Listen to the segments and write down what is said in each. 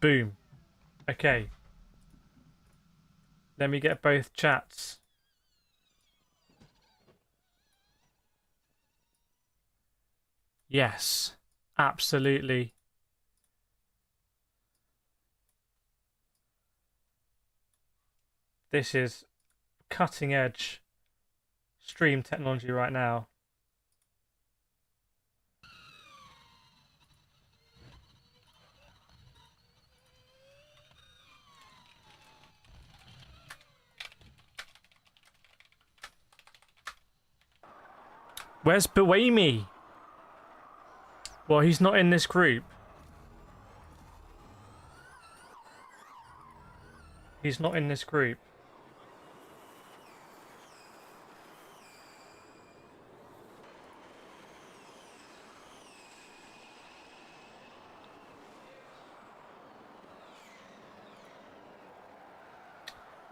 Boom. Okay. Let me get both chats. Yes. Absolutely. This is cutting edge stream technology right now. Where's Buemi? Well, he's not in this group. He's not in this group.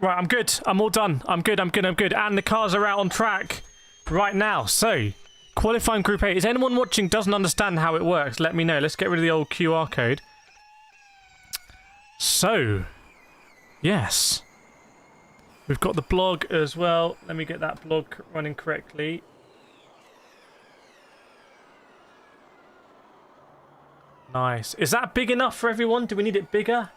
Right, I'm good. I'm all done. I'm good. And the cars are out on track right now. So, qualifying Group 8. Is anyone watching doesn't understand how it works? Let me know. Let's get rid of the old QR code. So, yes. We've got the blog as well. Let me get that blog running correctly. Nice. Is that big enough for everyone? Do we need it bigger?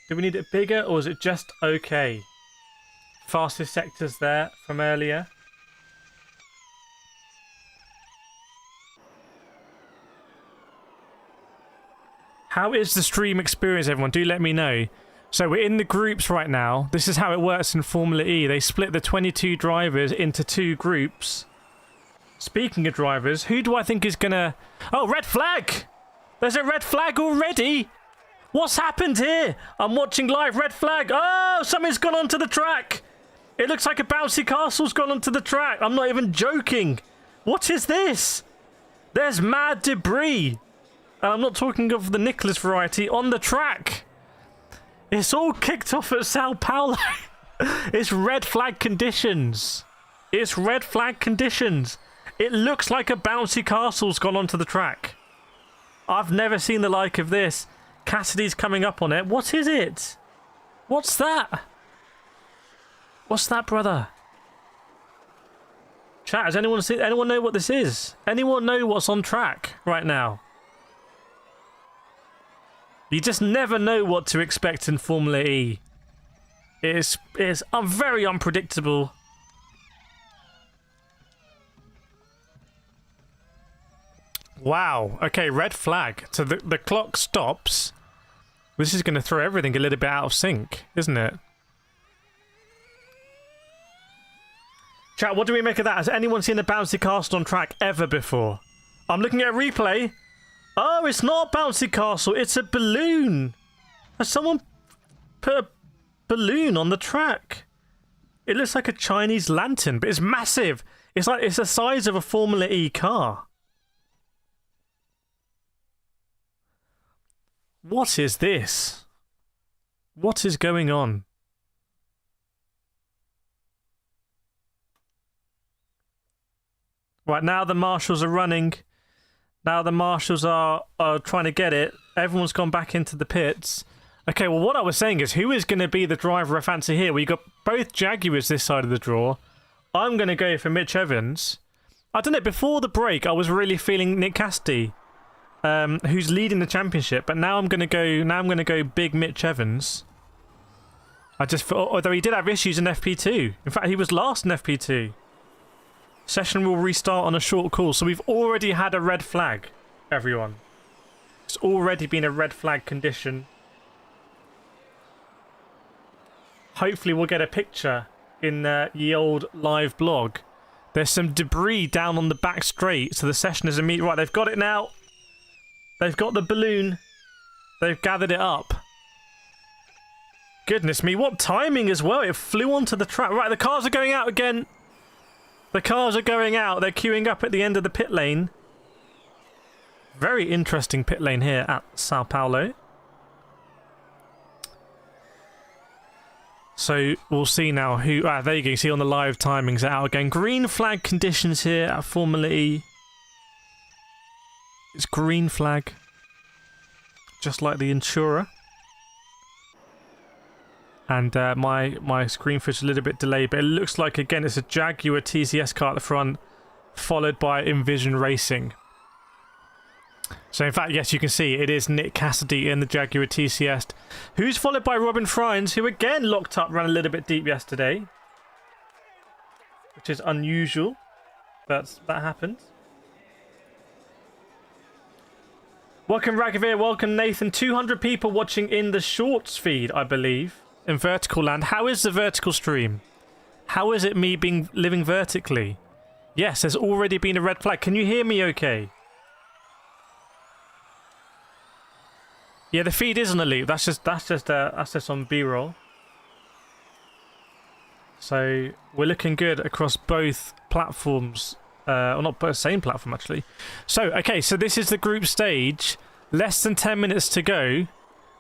Do we need it bigger, or is it just okay? Fastest sectors there from earlier. How is the stream experience, everyone? Do let me know. So we're in the groups right now. This is how it works in Formula E. They split the 22 drivers into 2 groups. Speaking of drivers, who do I think is gonna... Oh, red flag! There's a red flag already! What's happened here? I'm watching live. Red flag. Oh, something's gone onto the track. It looks like a bouncy castle's gone onto the track. I'm not even joking. What is this? There's mad debris. And I'm not talking of the Nicholas variety on the track. It's all kicked off at Sao Paulo. It's red flag conditions. It's red flag conditions. It looks like a bouncy castle's gone onto the track. I've never seen the like of this. Cassidy's coming up on it. What is it? What's that? What's that, brother? Chat, has anyone seen? Anyone know what this is? Anyone know what's on track right now? You just never know what to expect in Formula E. It's very unpredictable. Wow. Okay, red flag. So the clock stops. This is going to throw everything a little bit out of sync, isn't it? Chat, what do we make of that? Has anyone seen a bouncy castle on track ever before? I'm looking at a replay. Oh, it's not a bouncy castle. It's a balloon. Has someone put a balloon on the track? It looks like a Chinese lantern, but it's massive. It's the size of a Formula E car. What is this? What is going on? Right, now the marshals are running. Now the marshals are trying to get it. Everyone's gone back into the pits. Okay, well, what I was saying is, who is going to be the driver I fancy here? We've got both Jaguars this side of the draw. I'm going to go for Mitch Evans. I don't know, before the break, I was really feeling Nick Cassidy. Who's leading the championship, but now I'm gonna go big Mitch Evans. I just thought, although he did have issues in FP2. In fact, he was last in FP2. Session will restart on a short call, so we've already had a red flag, everyone. It's already been a red flag condition. Hopefully we'll get a picture in the old live blog. There's some debris down on the back straight, so the session is immediate. Right, they've got it now. They've got the balloon. They've gathered it up. Goodness me, what timing as well. It flew onto the track. Right, the cars are going out again. The cars are going out. They're queuing up at the end of the pit lane. Very interesting pit lane here at Sao Paulo. So we'll see now who... Ah, there you go. You see on the live timings out again. Green flag conditions here at Formula E. It's green flag. Just like the insurer. And my screen footage is a little bit delayed, but it looks like, again, it's a Jaguar TCS car at the front, followed by Envision Racing. So, in fact, yes, you can see it is Nick Cassidy in the Jaguar TCS, who's followed by Robin Friends, who again locked up, ran a little bit deep yesterday, which is unusual, but that happens. Welcome, Ragavir. Welcome, Nathan. 200 people watching in the shorts feed, I believe, in vertical land. How is the vertical stream? How is it me living vertically? Yes, there's already been a red flag. Can you hear me okay? Yeah, the feed is on a loop. That's just on B-roll. So we're looking good across both platforms. Or not both, same platform actually. So, okay, so this is the group stage. Less than 10 minutes to go.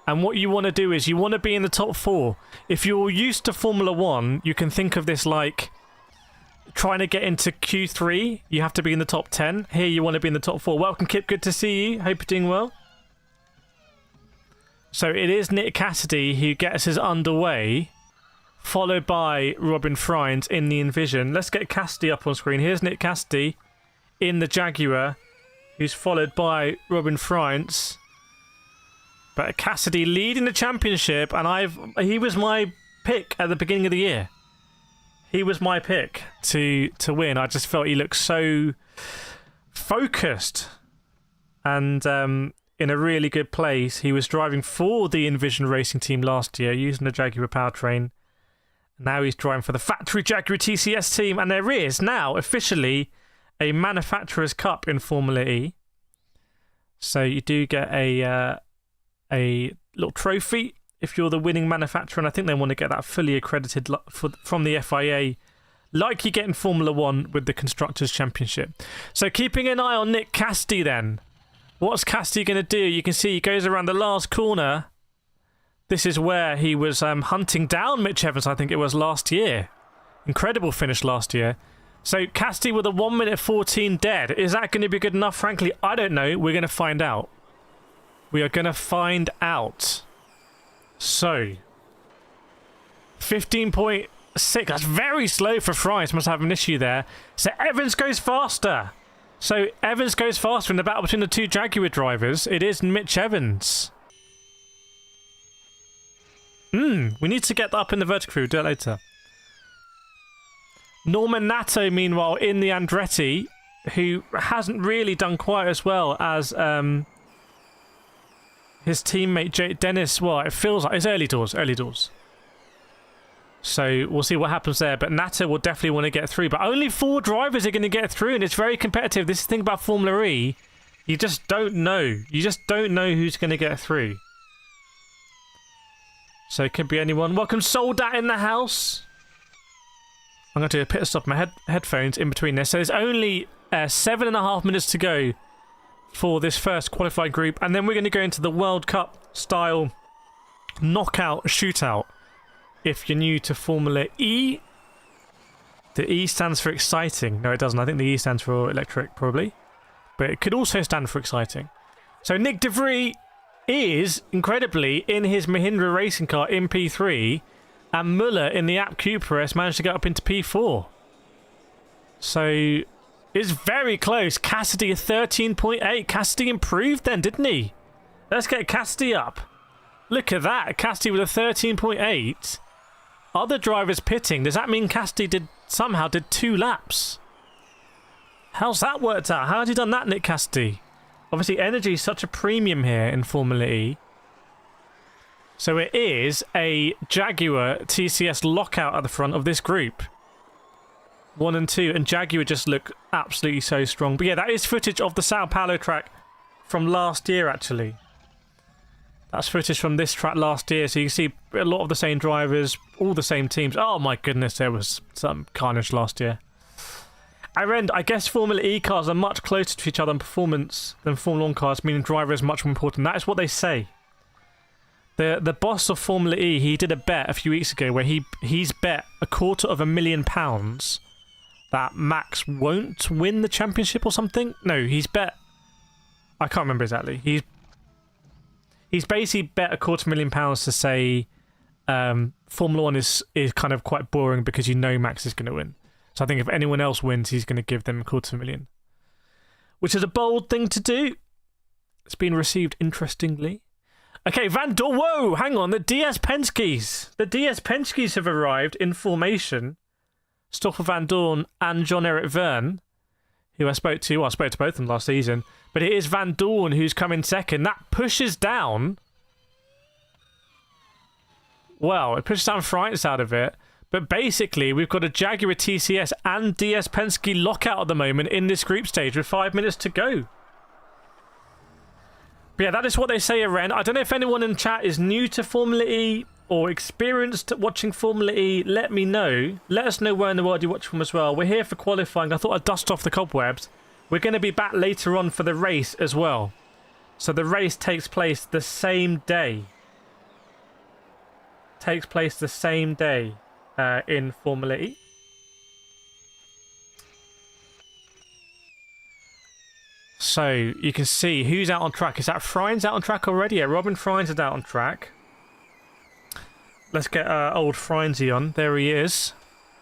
And what you want to do is you want to be in the top 4. If you're used to Formula 1, you can think of this like trying to get into Q3. You have to be in the top 10. Here you want to be in the top 4. Welcome, Kip. Good to see you. Hope you're doing well. So it is Nick Cassidy who gets us underway, followed by Robin Friends in the Envision. Let's get Cassidy up on screen. Here's Nick Cassidy in the Jaguar, who's followed by Robin Friends. But Cassidy leading the championship, and he was my pick at the beginning of the year. He was my pick to win. I just felt he looked so focused and in a really good place. He was driving for the Envision Racing team last year using the Jaguar powertrain. Now he's driving for the factory Jaguar TCS team, and there is now officially a Manufacturers' Cup in Formula E. So you do get a little trophy if you're the winning manufacturer, and I think they want to get that fully accredited from the FIA, like you get in Formula 1 with the Constructors' Championship. So keeping an eye on Nick Cassidy then. What's Cassidy going to do? You can see he goes around the last corner. This is where he was hunting down Mitch Evans, I think it was last year. Incredible finish last year. So Cassidy with a 1 minute 14 dead. Is that going to be good enough? Frankly, I don't know. We're going to find out. We are going to find out. So, 15.6. That's very slow for Fries. Must have an issue there. So Evans goes faster. So Evans goes faster in the battle between the two Jaguar drivers. It is Mitch Evans. We need to get that up in the vertical. We'll do it later. Norman Nato, meanwhile, in the Andretti, who hasn't really done quite as well as his teammate Dennis. Well, it feels like it's early doors. So we'll see what happens there. But Nato will definitely want to get through. But only 4 drivers are going to get through, and it's very competitive. This is the thing about Formula E. You just don't know. You just don't know who's going to get through. So it could be anyone. Welcome, Soldat in the house. I'm going to do a pit stop my headphones in between this. So there's only 7.5 minutes to go for this first qualified group. And then we're going to go into the World Cup style knockout shootout. If you're new to Formula E, the E stands for exciting. No, it doesn't. I think the E stands for electric, probably. But it could also stand for exciting. So Nick De Vries is, incredibly, in his Mahindra racing car in P3. And Muller in the App Cooper has managed to get up into P4. So it's very close. Cassidy a 13.8. Cassidy improved then, didn't he? Let's get Cassidy up. Look at that. Cassidy with a 13.8. Other drivers pitting. Does that mean Cassidy somehow did 2 laps? How's that worked out? How has he done that, Nick Cassidy? Obviously, energy is such a premium here in Formula E. So it is a Jaguar TCS lockout at the front of this group. 1 and 2. And Jaguar just look absolutely so strong. But yeah, that is footage of the Sao Paulo track from last year, actually. That's footage from this track last year. So you see a lot of the same drivers, all the same teams. Oh my goodness, there was some carnage last year. I guess Formula E cars are much closer to each other in performance than Formula 1 cars, meaning driver is much more important. That is what they say. The boss of Formula E, he did a bet a few weeks ago where he's bet £250,000 that Max won't win the championship or something. No, he's bet I can't remember exactly. He's basically bet £250,000 to say Formula 1 is kind of quite boring because you know Max is going to win. So I think if anyone else wins, he's going to give them £250,000. Which is a bold thing to do. It's been received interestingly. Okay, Van Dorn. Whoa, hang on. The DS Penske's. The DS Penske's have arrived in formation. Stoffel Van Dorn and John-Eric Verne, who I spoke to. Well, I spoke to both of them last season. But it is Van Dorn who's come in second. That pushes down... Well, it pushes down France out of it. But basically, we've got a Jaguar TCS and DS Penske lockout at the moment in this group stage with 5 minutes to go. But yeah, that is what they say, Ren. I don't know if anyone in chat is new to Formula E or experienced watching Formula E. Let me know. Let us know where in the world you watch from as well. We're here for qualifying. I thought I'd dust off the cobwebs. We're going to be back later on for the race as well. So the race takes place the same day. Takes place the same day in Formula E. So you can see who's out on track. Is that Frines out on track already? Yeah, Robin Frines is out on track. Let's get old Frinesy on. There he is.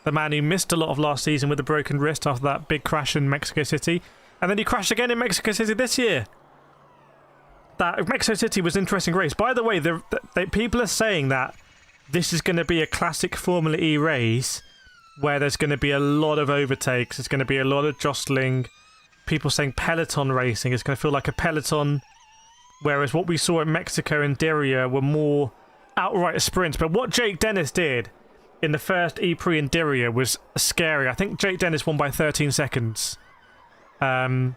The man who missed a lot of last season with a broken wrist after that big crash in Mexico City. And then he crashed again in Mexico City this year. That Mexico City was an interesting race. By the way, people are saying that this is going to be a classic Formula E race where there's going to be a lot of overtakes. There's going to be a lot of jostling. People saying peloton racing. It's going to feel like a peloton. Whereas what we saw in Mexico and Diriyah were more outright sprints. But what Jake Dennis did in the first E-Prix in Diriyah was scary. I think Jake Dennis won by 13 seconds. And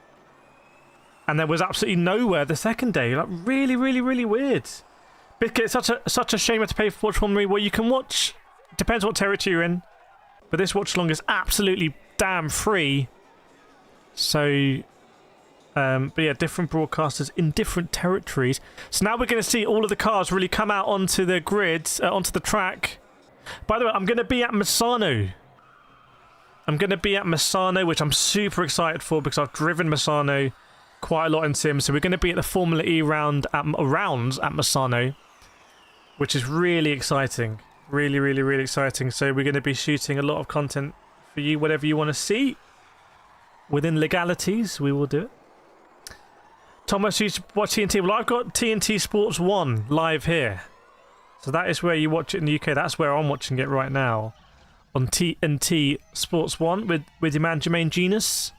there was absolutely nowhere the second day. Like really, really, really weird. It's such a shame to pay for Watch Formula E. Well, you can watch. Depends what territory you're in. But this watch along is absolutely damn free. So, but yeah, different broadcasters in different territories. So now we're going to see all of the cars really come out onto the grid, onto the track. By the way, I'm going to be at Misano. Which I'm super excited for because I've driven Misano quite a lot in Sim. So we're going to be at the Formula E rounds at Misano, which is really exciting. Really, really, really exciting. So we're going to be shooting a lot of content for you, whatever you want to see. Within legalities, we will do it. Thomas, you watch TNT. Well, I've got TNT Sports 1 live here. So that is where you watch it in the UK. That's where I'm watching it right now. On TNT Sports 1 with your man Jermaine Genus.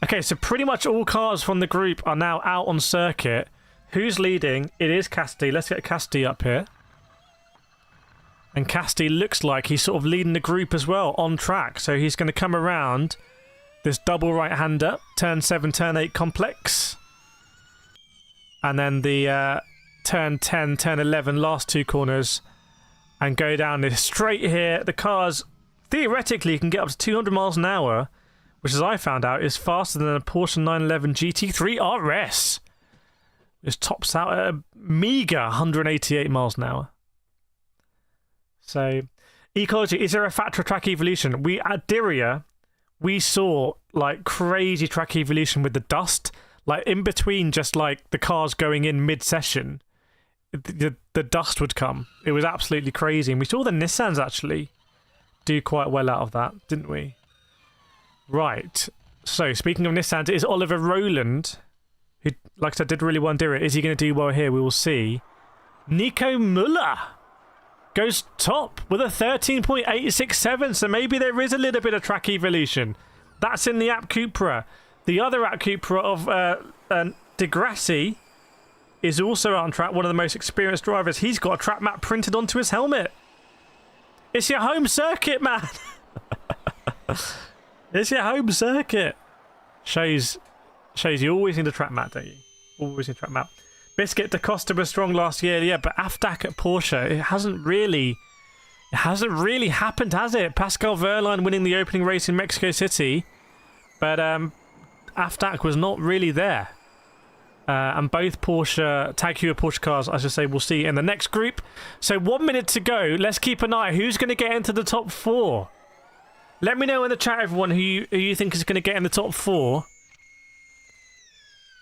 Okay, so pretty much all cars from the group are now out on circuit. Who's leading? It is Casti. Let's get Casti up here. And Casti looks like he's sort of leading the group as well on track. So he's going to come around this double right-hander, turn 7, turn 8 complex. And then the turn 10, turn 11 last two corners. And go down this straight here. The cars theoretically can get up to 200 miles an hour, which as I found out is faster than a Porsche 911 GT3 RS. This tops out at a meager 188 miles an hour. So, ecology, is there a factor of track evolution? At Diriyah, we saw like crazy track evolution with the dust, like in between just like the cars going in mid-session, the dust would come. It was absolutely crazy. And we saw the Nissans actually do quite well out of that, didn't we? Right. So, speaking of Nissans, it is Oliver Rowland, who, like I said, did really well in Diriyah. Is he going to do well here? We will see. Nico Müller goes top with a 13.867, so maybe there is a little bit of track evolution. That's in the App Cupra. The other App Cupra of Degrassi is also on track, one of the most experienced drivers. He's got a track map printed onto his helmet. It's your home circuit, man. It's your home circuit. Shows you always need a track map, don't you? Always need a track map. Biscuit Da Costa was strong last year, yeah, but Afdak at Porsche, it hasn't really happened, has it? Pascal Wehrlein winning the opening race in Mexico City, but Afdak was not really there. And both Porsche, Tag Heuer Porsche cars, I should say, we'll see in the next group. So 1 minute to go. Let's keep an eye. Who's going to get into the top 4? Let me know in the chat, everyone, who you think is going to get in the top 4.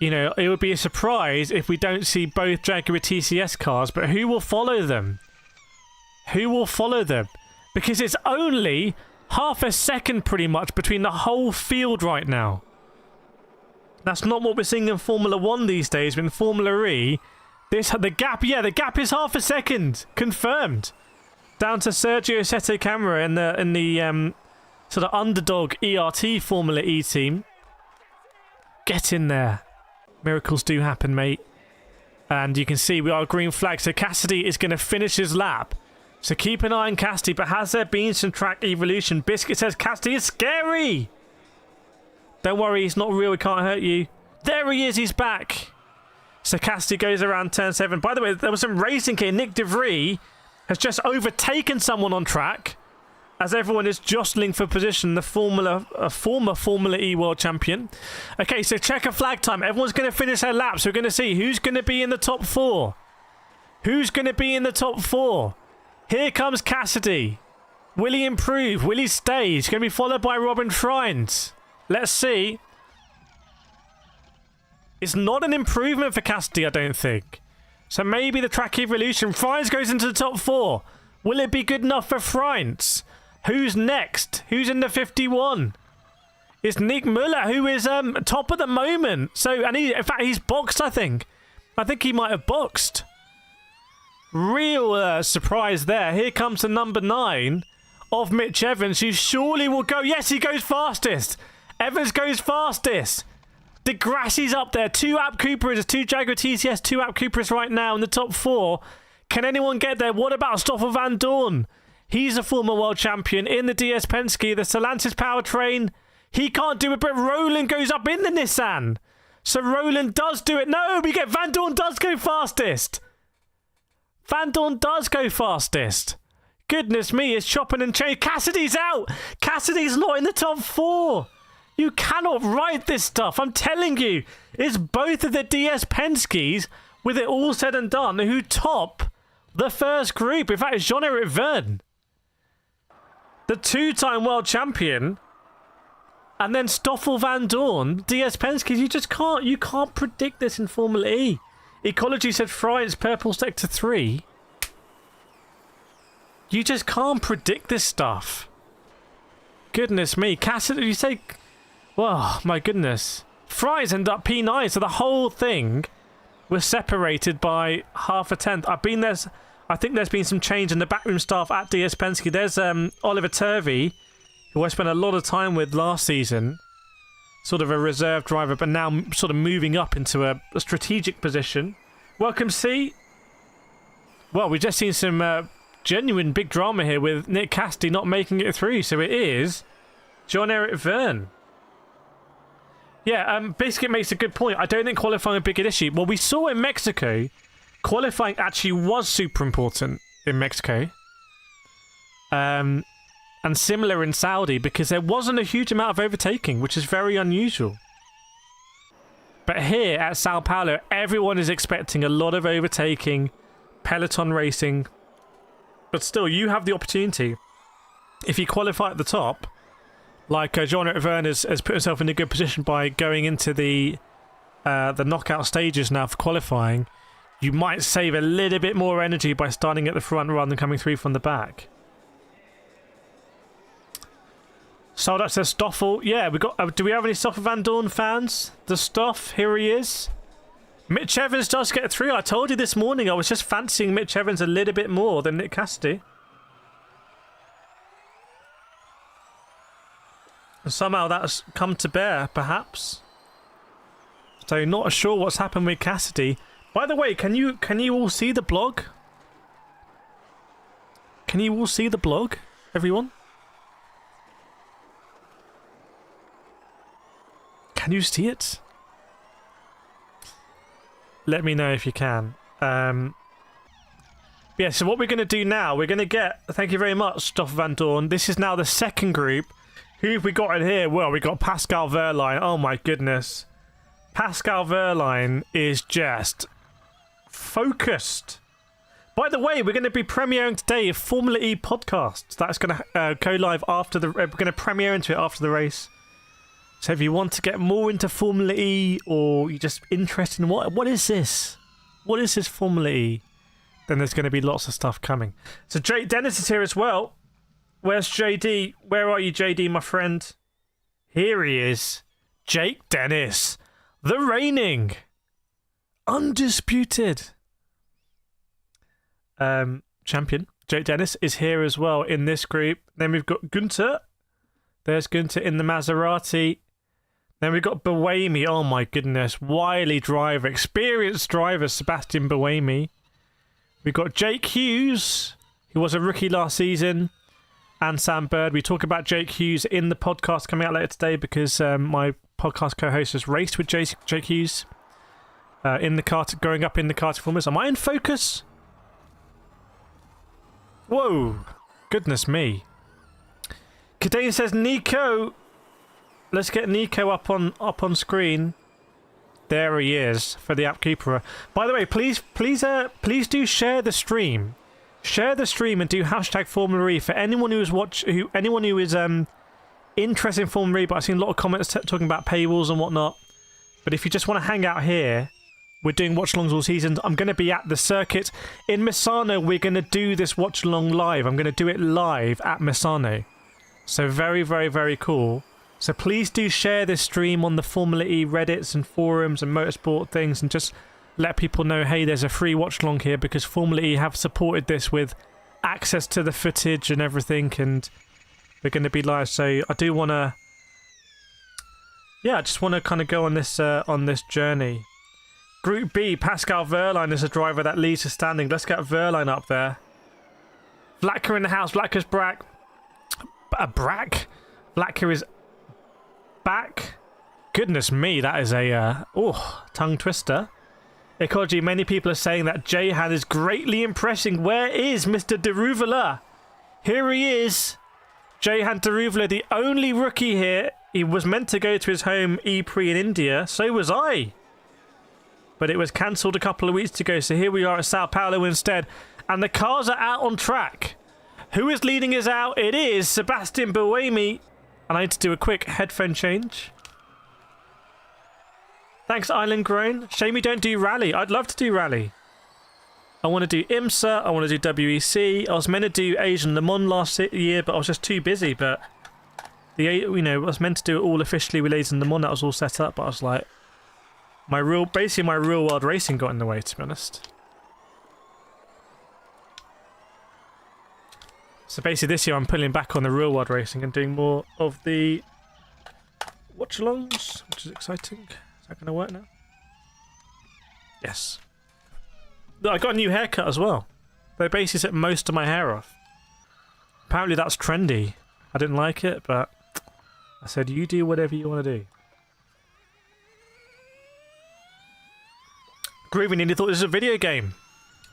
You know, it would be a surprise if we don't see both Jaguar TCS cars, but who will follow them? Who will follow them? Because it's only half a second pretty much between the whole field right now. That's not what we're seeing in Formula 1 these days, but in Formula E, the gap is half a second. Confirmed. Down to Sergio Sette Camara in the sort of underdog ERT Formula E team. Get in there. Miracles do happen, mate. And you can see we are green flag, so Cassidy is going to finish his lap. So keep an eye on Cassidy, but has there been some track evolution? Biscuit says Cassidy is scary! Don't worry, he's not real, he can't hurt you. There he is, he's back! So Cassidy goes around turn 7. By the way, there was some racing here. Nick DeVries has just overtaken someone on track as everyone is jostling for position, the former Formula E world champion. Okay, so checker flag time. Everyone's going to finish their laps. We're going to see who's going to be in the top 4. Who's going to be in the top 4? Here comes Cassidy. Will he improve? Will he stay? He's going to be followed by Robin Frines. Let's see. It's not an improvement for Cassidy, I don't think. So maybe the track evolution. Frines goes into the top 4. Will it be good enough for Frines? Who's next? Who's in the 51? It's Nick Muller, who is top at the moment. So, and in fact, he's boxed, I think. I think he might have boxed. Real surprise there. Here comes the number 9 of Mitch Evans, who surely will go. Yes, he goes fastest. Evans goes fastest. Degrassi's up there. 2 App Coopers, 2 Jaguar TCS, 2 App Coopers right now in the top 4. Can anyone get there? What about Stoffel Van Dorn? He's a former world champion in the DS Penske, the Stellantis powertrain. He can't do it, but Roland goes up in the Nissan. So Roland does do it. No, we get Van Dorn does go fastest. Van Dorn does go fastest. Goodness me, it's chopping and changing. Cassidy's out. Cassidy's not in the top 4. You cannot write this stuff. I'm telling you, it's both of the DS Penske's, with it all said and done, who top the first group. In fact, it's Jean-Eric Verne, the 2-time world champion, and then Stoffel Van Dorn, DS Penske. You can't predict this in Formula E. Ecology said Frines purple sector 3. You just can't predict this stuff. Goodness me. Cassidy, you say... Well, my goodness. Frines ended up P9, so the whole thing was separated by half a tenth. I think there's been some change in the backroom staff at DS Penske. There's Oliver Turvey, who I spent a lot of time with last season. Sort of a reserve driver, but now sort of moving up into a strategic position. Welcome, C. Well, we've just seen some genuine big drama here with Nick Cassidy not making it through. So it is Jean-Eric Verne. Yeah, Biscuit makes a good point. I don't think qualifying a big issue. Well, we saw in Mexico, qualifying actually was super important in Mexico. And similar in Saudi, because there wasn't a huge amount of overtaking, which is very unusual. But here at Sao Paulo, everyone is expecting a lot of overtaking, peloton racing. But still, you have the opportunity. If you qualify at the top, like Jean-Eric Verne has put himself in a good position by going into the knockout stages now for qualifying, you might save a little bit more energy by starting at the front rather than coming through from the back. Soldat says Stoffel. Yeah, we got. Do we have any Stoffel Van Dorn fans? The Stoff, here he is. Mitch Evans does get through. I told you this morning I was just fancying Mitch Evans a little bit more than Nick Cassidy. And somehow that's come to bear, perhaps. So not sure what's happened with Cassidy. By the way, can you all see the blog? Can you all see the blog, everyone? Can you see it? Let me know if you can. Yeah, so what we're going to do now, we're going to get... Thank you very much, Stoffel Van Dorn. This is now the second group. Who have we got in here? Well, we got Pascal Wehrlein. Oh my goodness. Pascal Wehrlein is just focused. By the way, we're going to be premiering today a Formula E podcast. That's going to go live after the... we're going to premiere into it after the race. So if you want to get more into Formula E, or you're just interested in what is this? What is this Formula E? Then there's going to be lots of stuff coming. So Jake Dennis is here as well. Where's JD? Where are you, JD, my friend? Here he is. Jake Dennis. The reigning. Undisputed. Champion. Jake Dennis is here as well in this group. Then we've got Gunter. There's Gunter in the Maserati. Then we've got Buemi. Oh my goodness. Wily driver. Experienced driver, Sebastian Buemi. We've got Jake Hughes, who was a rookie last season. And Sam Bird. We talk about Jake Hughes in the podcast coming out later today because my podcast co-host has raced with Jake Hughes in the kart, growing up in the karting formers. Am I in focus? Whoa! Goodness me. Kadane says Nico. Let's get Nico up on screen. There he is for the app keeper. By the way, please do share the stream. Share the stream and do hashtag Formula E for anyone who is interested in Formula E. But I've seen a lot of comments talking about paywalls and whatnot. But if you just want to hang out here, we're doing watch-alongs all season. I'm going to be at the circuit in Misano. We're going to do this watch-along live. I'm going to do it live at Misano. So very, very, very cool. So please do share this stream on the Formula E Reddits and forums and motorsport things, and just let people know, hey, there's a free watch-along here, because Formula E have supported this with access to the footage and everything, and we're going to be live. So I do want to, I just want to kind of go on this journey. Group B, Pascal Verline is a driver that leads the standing. Let's get Verline up there. Vlacker in the house. Vlacker's back. Vlacker is back. Goodness me, that is a tongue twister. Ecology, many people are saying that Jehan is greatly impressing. Where is Mr. Deruvela? Here he is. Jehan Deruvela, the only rookie here. He was meant to go to his home E-Prix in India. So was I. But it was cancelled a couple of weeks ago. So here we are at Sao Paulo instead. And the cars are out on track. Who is leading us out? It is Sebastian Buemi. And I need to do a quick headphone change. Thanks, Island Grown. Shame we don't do Rally. I'd love to do Rally. I want to do IMSA. I want to do WEC. I was meant to do Asian Le Mans last year, but I was just too busy. But I was meant to do it all officially with Asian Le Mans. That was all set up. But I was like, my real world racing got in the way, to be honest. So basically this year I'm pulling back on the real world racing and doing more of the watch-alongs, which is exciting. Is that going to work now? Yes. I got a new haircut as well. They basically set most of my hair off. Apparently that's trendy. I didn't like it, but I said, you do whatever you want to do. Groovy nearly thought this was a video game.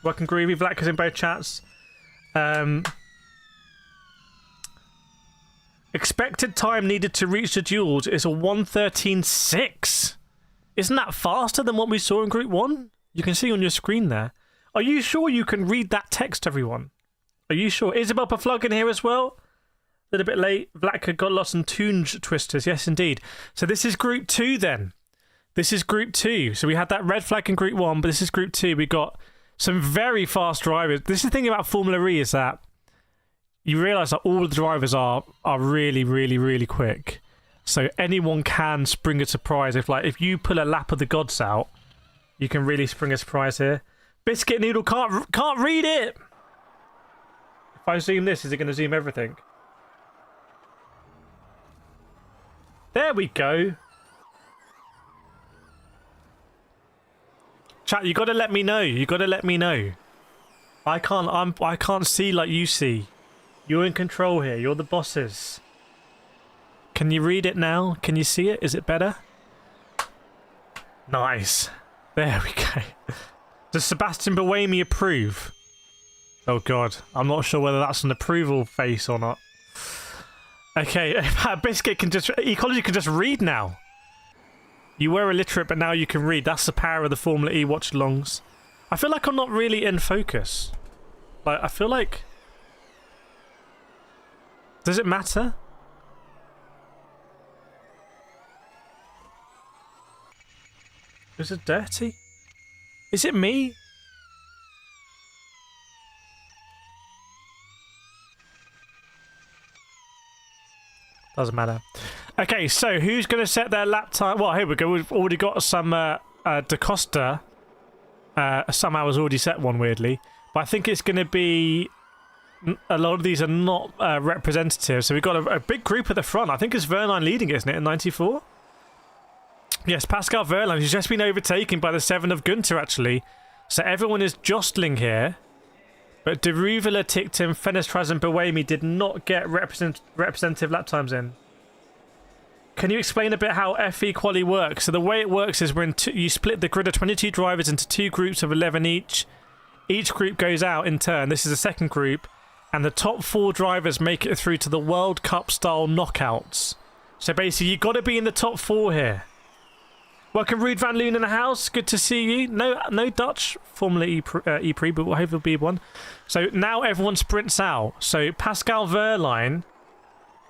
Welcome, Groovy. Vlacker's in both chats. Expected time needed to reach the duels is a 1:13.6. Isn't that faster than what we saw in Group 1? You can see on your screen there. Are you sure you can read that text, everyone? Are you sure? Isabel Paflugin here as well. A little bit late. Vlacker got lost in Tunge Twisters. Yes, indeed. So this is Group 2 then. This is Group 2. So we had that red flag in Group 1, but this is Group 2. We got some very fast drivers. This is the thing about Formula E, is that you realise that all the drivers are really, really, really quick. So anyone can spring a surprise. If you pull a lap of the gods out, you can really spring a surprise here. Biscuit Noodle can't read it. If I zoom this, is it going to zoom everything? There we go. Chat, you got to let me know. You got to let me know. I can't see like you see. You're in control here. You're the bosses. Can you read it now? Can you see it? Is it better? Nice. There we go. Does Sebastian Buemi approve? Oh god, I'm not sure whether that's an approval face or not. Okay, Biscuit can just... Ecology can just read now. You were illiterate, but now you can read. That's the power of the Formula E watch-alongs. I feel like I'm not really in focus. Like, I feel like... Does it matter? Is it dirty? Is it me? Doesn't matter. Okay, so who's going to set their lap time? Well, here we go. We've already got some Da Costa. Somehow has already set one, weirdly. But I think it's going to be... A lot of these are not representative. So we've got a big group at the front. I think it's Verline leading, isn't it, in 94? Yes, Pascal Verline, who's just been overtaken by the 7 of Gunter, actually. So everyone is jostling here. But De Ruvela, Tictum, Fenestraz and Buemi did not get representative lap times in. Can you explain a bit how FE quali works? So the way it works is you split the grid of 22 drivers into 2 groups of 11 each. Each group goes out in turn. This is the second group. And the top 4 drivers make it through to the World Cup style knockouts. So basically, you've got to be in the top 4 here. Welcome, Ruud van Loon in the house. Good to see you. No Dutch Formula E-Prix, but we'll hopefully be one. So now everyone sprints out. So Pascal Verline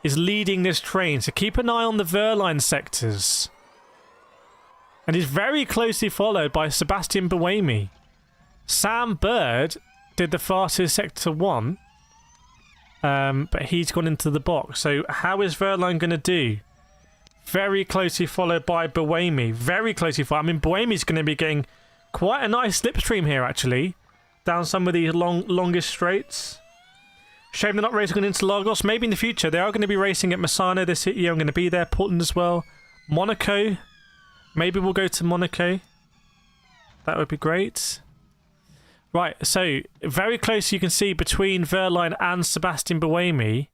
is leading this train. So keep an eye on the Verline sectors. And he's very closely followed by Sebastian Buemi. Sam Bird did the fastest sector 1. But he's gone into the box. So how is Verline going to do? Very closely followed by Buemi. Very closely followed. I mean, Buemi's going to be getting quite a nice slipstream here, actually. Down some of these longest straights. Shame they're not racing on Interlagos. Maybe in the future. They are going to be racing at Misano this year. I'm going to be there. Portland as well. Monaco. Maybe we'll go to Monaco. That would be great. Right, so very close you can see between Verline and Sebastian Buemi.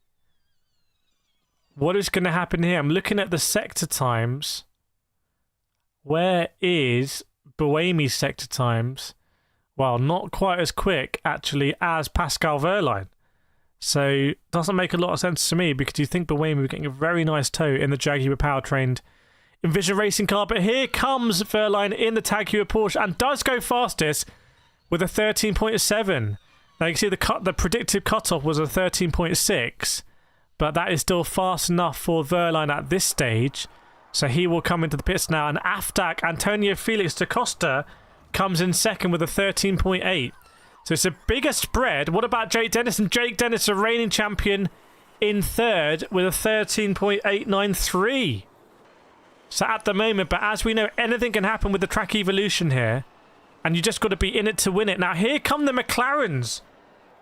What is going to happen here? I'm looking at the sector times. Where is Buemi's sector times? Well, not quite as quick, actually, as Pascal Verline. So, doesn't make a lot of sense to me, because you think Buemi was getting a very nice tow in the Jaguar power-trained Envision racing car. But here comes Verline in the Jaguar Porsche, and does go fastest with a 13.7. Now, you can see the predicted cutoff was a 13.6. But that is still fast enough for Verline at this stage. So he will come into the pits now. And Aftak, Antonio Felix da Costa, comes in second with a 13.8. So it's a bigger spread. What about Jake Dennis? And Jake Dennis, a reigning champion, in third with a 13.893. So at the moment, but as we know, anything can happen with the track evolution here. And you just got to be in it to win it. Now here come the McLarens.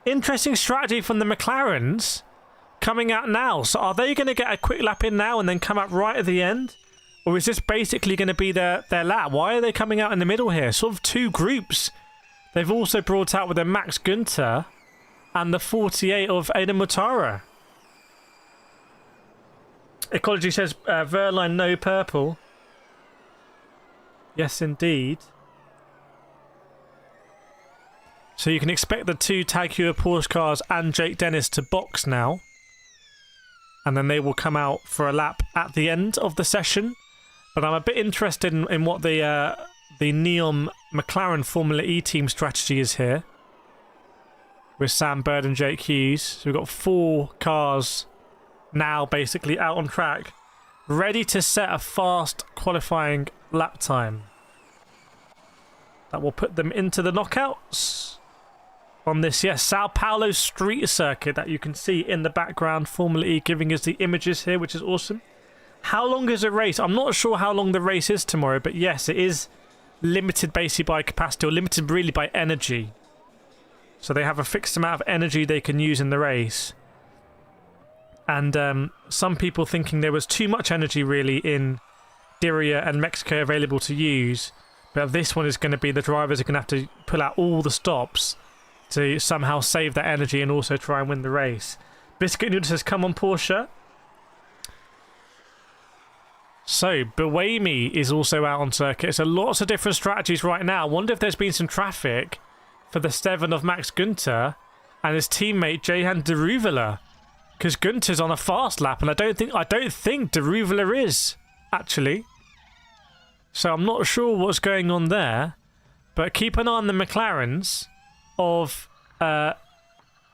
Interesting strategy from the McLarens. Coming out now. So are they going to get a quick lap in now and then come up right at the end? Or is this basically going to be their lap? Why are they coming out in the middle here? Sort of 2 groups. They've also brought out with their Max Gunter and the 48 of Aidan Mutara. Ecology says Verline no purple. Yes, indeed. So you can expect the 2 Jaguar Porsche cars and Jake Dennis to box now. And then they will come out for a lap at the end of the session. But I'm a bit interested in what the Neom McLaren Formula E team strategy is here. With Sam Bird and Jake Hughes. So we've got 4 cars now basically out on track. Ready to set a fast qualifying lap time. That will put them into the knockouts. On this, yes, Sao Paulo street circuit that you can see in the background. Formula E giving us the images here, which is awesome. How long is a race? I'm not sure how long the race is tomorrow, but yes, it is limited basically by capacity, or limited really by energy. So they have a fixed amount of energy they can use in the race. And some people thinking there was too much energy really in Diriyah and Mexico available to use. But this one is going to be the drivers are going to have to pull out all the stops to somehow save that energy and also try and win the race. Biscuit Noodle says, come on, Porsche. So, Buemi is also out on circuit. So lots of different strategies right now. I wonder if there's been some traffic for the 7 of Max Gunter and his teammate Jehan de Ruvela. Because Gunter's on a fast lap, and I don't think de Ruvela is, actually. So I'm not sure what's going on there. But keep an eye on the McLarens of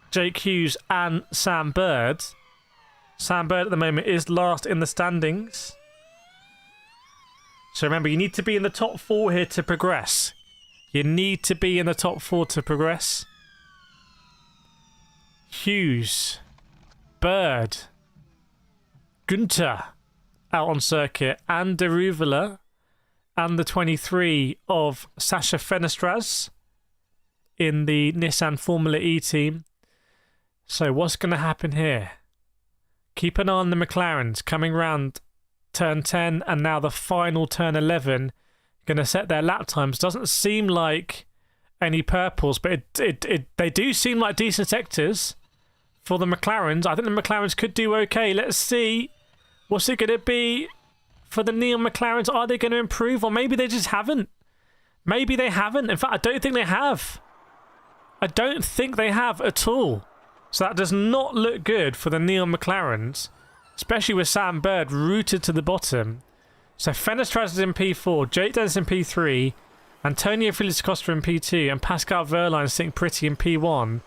Jake Hughes and Sam Bird. Sam Bird at the moment is last in the standings. So remember, you need to be in the top 4 here to progress. You need to be in the top 4 to progress. Hughes, Bird, Günther out on circuit, and Deruvela, and the 23 of Sasha Fenestraz in the Nissan Formula E team. So what's going to happen here? Keep an eye on the McLarens coming round turn 10 and now the final turn 11. Going to set their lap times. Doesn't seem like any purples, but they do seem like decent sectors for the McLarens. I think the McLarens could do okay. Let's see. What's it going to be for the neon McLarens? Are they going to improve? Or maybe they just haven't. Maybe they haven't. In fact, I don't think they have. I don't think they have at all. So that does not look good for the neon McLarens, especially with Sam Bird rooted to the bottom. So Fenestraz is in P4, Jake Dennis in P3, Antonio Felix Costa in P2, and Pascal Wehrlein sitting pretty in P1.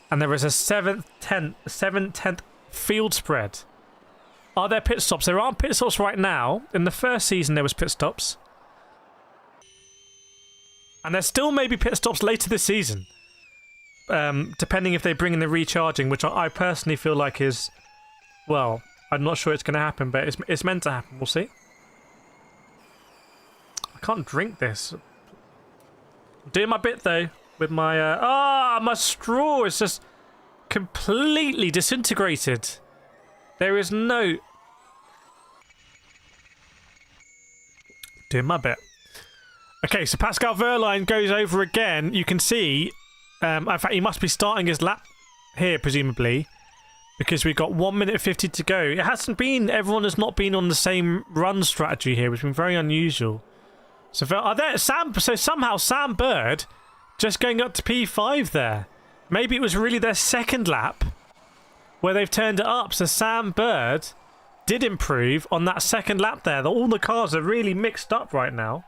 And there is a 7/10 field spread. Are there pit stops? There aren't pit stops right now. In the first season, there was pit stops. And there still may be pit stops later this season. Depending if they bring in the recharging, which I personally feel like is... Well, I'm not sure it's going to happen, but it's meant to happen. We'll see. I can't drink this. I'm doing my bit, though, with my... my straw is just completely disintegrated. There is no... Doing my bit. Okay, so Pascal Wehrlein goes over again. You can see... in fact, he must be starting his lap here, presumably, because we've got 1 minute 50 to go. It hasn't been... Everyone has not been on the same run strategy here, which has been very unusual. So, somehow Sam Bird just going up to P5 there. Maybe it was really their second lap where they've turned it up. So Sam Bird did improve on that second lap there. All the cars are really mixed up right now.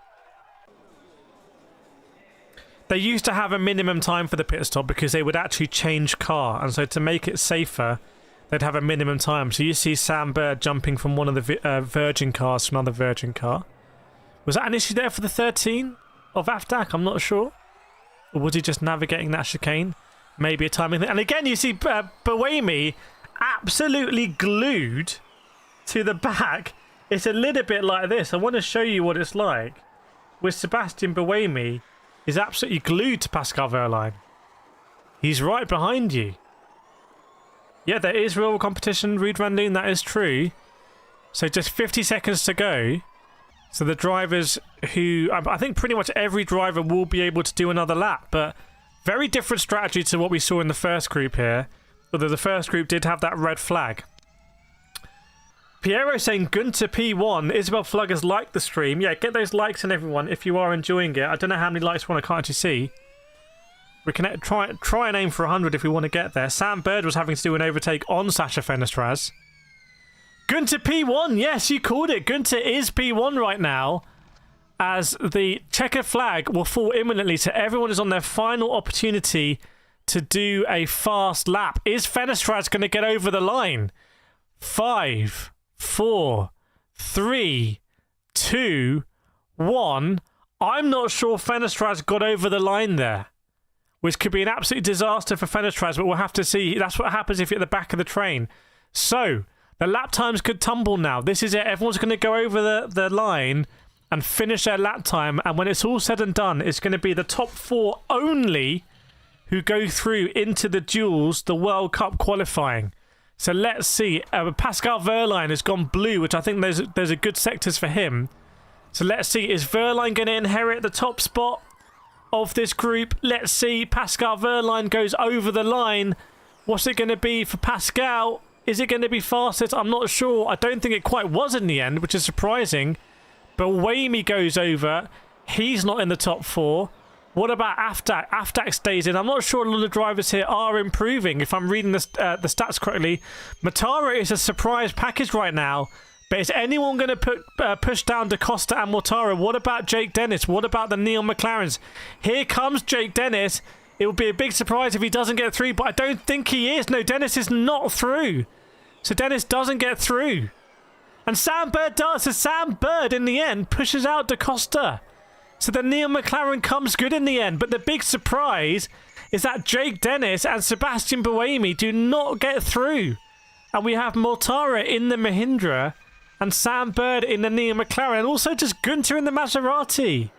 They used to have a minimum time for the pit stop because they would actually change car. And so to make it safer, they'd have a minimum time. So you see Sam Bird jumping from one of the Virgin cars to another Virgin car. Was that an issue there for the 13 of Afdak? I'm not sure. Or was he just navigating that chicane? Maybe a timing thing. And again, you see Buemi absolutely glued to the back. It's a little bit like this. I want to show you what it's like. With Sebastian Buemi is absolutely glued to Pascal Wehrlein. He's right behind you. Yeah, there is real competition, Ruud van Loon, that is true. So just 50 seconds to go. So the drivers who... I think pretty much every driver will be able to do another lap, but very different strategy to what we saw in the first group here. Although the first group did have that red flag. Piero saying Günther P1. Isabel Fluggers liked the stream. Yeah, get those likes in, everyone, if you are enjoying it. I don't know how many likes we want. I can't actually see. We can try and aim for 100 if we want to get there. Sam Bird was having to do an overtake on Sasha Fenestraz. Günther P1. Yes, you called it. Günther is P1 right now, as the checkered flag will fall imminently. So everyone is on their final opportunity to do a fast lap. Is Fenestraz going to get over the line? 5, 4, 3, 2, 1. I'm not sure Fenestraz got over the line there, which could be an absolute disaster for Fenestraz, but we'll have to see. That's what happens if you're at the back of the train. So the lap times could tumble now. This is it. Everyone's going to go over the line and finish their lap time. And when it's all said and done, it's going to be the top 4 only who go through into the duels, the World Cup qualifying. So let's see. Pascal Wehrlein has gone blue, which I think there's a good sectors for him. So let's see. Is Wehrlein going to inherit the top spot of this group? Let's see. Pascal Wehrlein goes over the line. What's it going to be for Pascal? Is it going to be fastest? I'm not sure. I don't think it quite was in the end, which is surprising. But Buemi goes over. He's not in the top 4. What about Afdak? Afdak stays in. I'm not sure a lot of drivers here are improving. If I'm reading the stats correctly, Matara is a surprise package right now. But is anyone going to push down Da Costa and Mortara? What about Jake Dennis? What about the Neon McLarens? Here comes Jake Dennis. It would be a big surprise if he doesn't get through, but I don't think he is. No, Dennis is not through. So Dennis doesn't get through. And Sam Bird does. So Sam Bird, in the end, pushes out Da Costa. So the Neil McLaren comes good in the end. But the big surprise is that Jake Dennis and Sebastian Buemi do not get through. And we have Mortara in the Mahindra and Sam Bird in the Neil McLaren. And also just Gunter in the Maserati.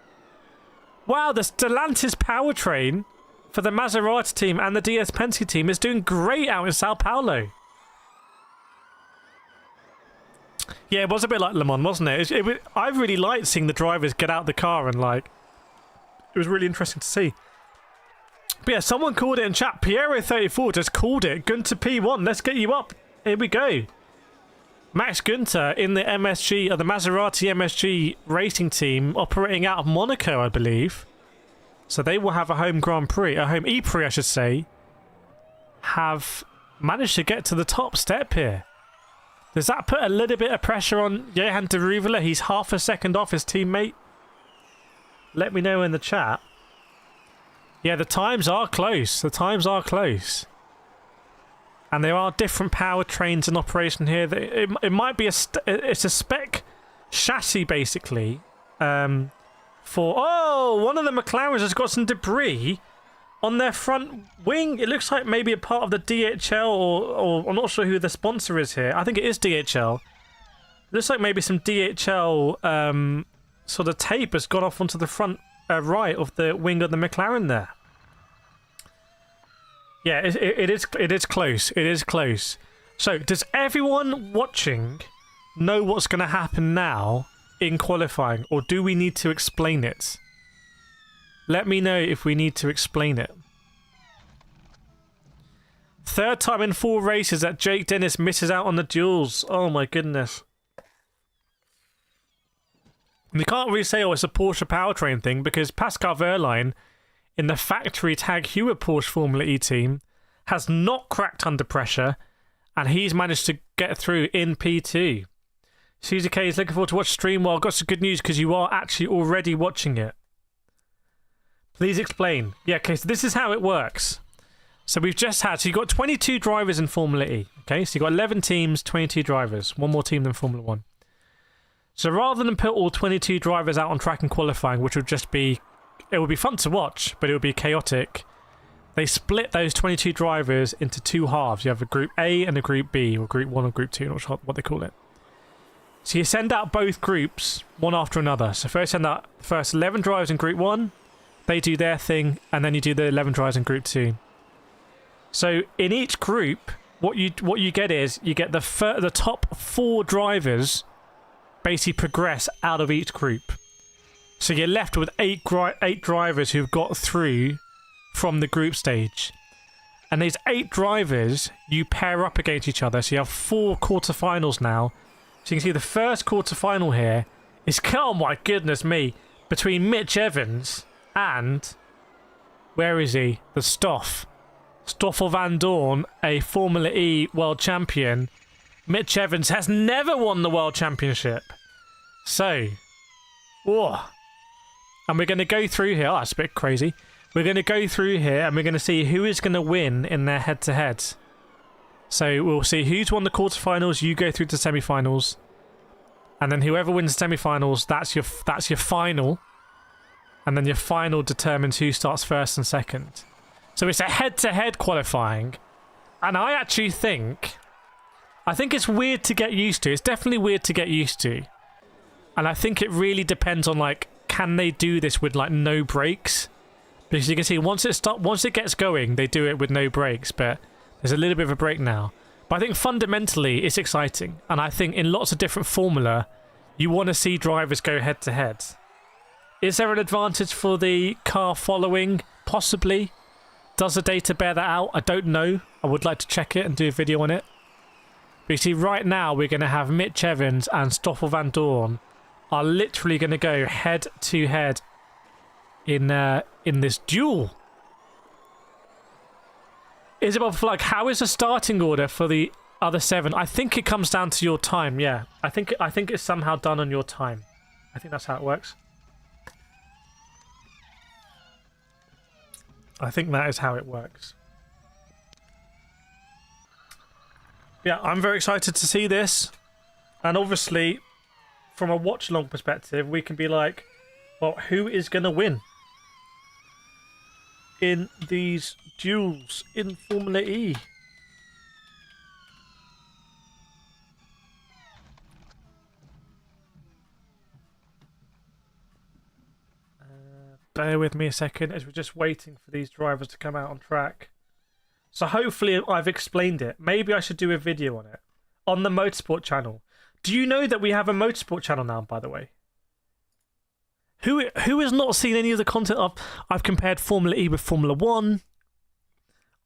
Wow, the Stellantis powertrain for the Maserati team and the DS Penske team is doing great out in Sao Paulo. Yeah, it was a bit like Le Mans, wasn't it? I really liked seeing the drivers get out the car and, like, it was really interesting to see. But yeah, someone called it in chat. Piero34 just called it. Gunter P1, let's get you up. Here we go. Max Gunter in the MSG, or the Maserati MSG racing team, operating out of Monaco, I believe. So they will have a home Grand Prix, a home E-Prix, I should say, have managed to get to the top step here. Does that put a little bit of pressure on Johan de Ruvela? He's half a second off his teammate. Let me know in the chat. Yeah, the times are close. The times are close. And there are different powertrains in operation here. It might be it's a spec chassis, basically. Oh, one of the McLarens has got some debris on their front wing. It looks like maybe a part of the DHL, or I'm not sure who the sponsor is here. I think it is DHL. It looks like maybe some DHL sort of tape has gone off onto the front right of the wing of the McLaren there. Yeah, it is close. It is close. So, does everyone watching know what's going to happen now in qualifying, or do we need to explain it? Let me know if we need to explain it. Third time in 4 races that Jake Dennis misses out on the duels. Oh my goodness. We can't really say, oh, it's a Porsche powertrain thing, because Pascal Wehrlein in the factory Tag Heuer Porsche Formula E team has not cracked under pressure, and he's managed to get through in P2. Suzy K is looking forward to watch stream. Well, I've got some good news because you are actually already watching it. Please explain. Yeah, okay, so this is how it works. So we've just had, so you've got 22 drivers in Formula E. Okay, so you've got 11 teams, 22 drivers. One more team than Formula 1. So rather than put all 22 drivers out on track in qualifying, which would just be, it would be fun to watch, but it would be chaotic, they split those 22 drivers into 2 halves. You have a Group A and a Group B, or Group 1 or Group 2, not sure what they call it. So you send out both groups, one after another. So first send out the first 11 drivers in Group 1, they do their thing, and then you do the 11 drivers in Group 2. So in each group, what you get is, you get the top 4 drivers basically progress out of each group. So you're left with 8 drivers who've got through from the group stage. And these 8 drivers, you pair up against each other. So you have 4 quarterfinals now. So you can see the first quarterfinal here is, oh my goodness me, between Mitch Evans and, where is he? The Stoffel Van Dorn, a Formula E world champion. Mitch Evans has never won the world championship. So, whoa. And we're going to go through here. Oh, that's a bit crazy. We're going to go through here and we're going to see who is going to win in their head-to-heads. So we'll see who's won the quarterfinals. You go through to semi-finals, and then whoever wins the semi-finals, that's your final, and then your final determines who starts first and second. So it's a head-to-head qualifying, and I actually think it's weird to get used to. It's definitely weird to get used to, and I think it really depends on, like, can they do this with, like, no brakes? Because you can see once it gets going, they do it with no brakes, but there's a little bit of a break now. But I think fundamentally it's exciting. And I think in lots of different formula, you want to see drivers go head to head. Is there an advantage for the car following? Possibly. Does the data bear that out? I don't know. I would like to check it and do a video on it. But you see, right now we're going to have Mitch Evans and Stoffel Van Dorn are literally going to go head to head in this duel. Isabel Flug, how is the starting order for the other 7? I think it comes down to your time, yeah. I think it's somehow done on your time. I think that's how it works. I think that is how it works. Yeah, I'm very excited to see this. And obviously, from a watch-along perspective, we can be like, well, who is going to win in these duels in Formula E? Bear with me a second as we're just waiting for these drivers to come out on track. So hopefully I've explained it. Maybe I should do a video on it. On the Motorsport channel. Do you know that we have a Motorsport channel now, by the way? Who has not seen any of the content I've compared Formula E with Formula 1.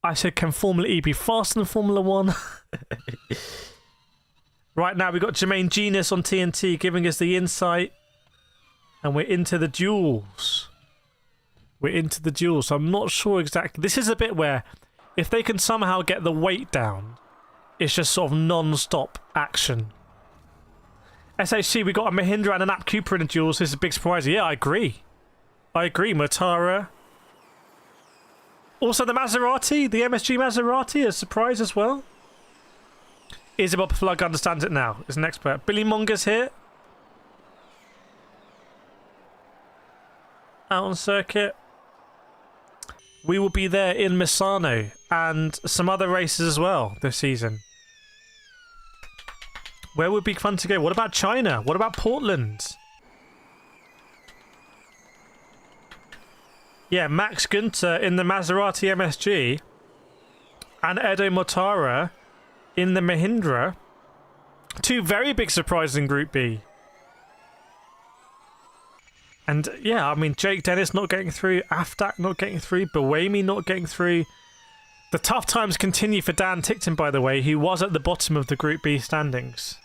I said, can Formula E be faster than Formula 1? Right now we've got Jermaine Genius on TNT giving us the insight. And we're into the duels. We're into the duels. So I'm not sure exactly. This is a bit where if they can somehow get the weight down, it's just sort of non-stop action. SHC, we got a Mahindra and an App Cooper in the duels. This is a big surprise. Yeah, I agree. I agree. Motara. Also the Maserati, the MSG Maserati, a surprise as well. Isabel Plug understands it now. Is an expert. Billy Monger's here. Out on circuit. We will be there in Misano and some other races as well this season. Where would be fun to go? What about China? What about Portland? Yeah, Max Günther in the Maserati MSG and Edo Motara in the Mahindra. Two very big surprises in Group B. And yeah, I mean, Jake Dennis not getting through, Aftak not getting through, Buemi not getting through. The tough times continue for Dan Tickton, by the way, who was at the bottom of the Group B standings.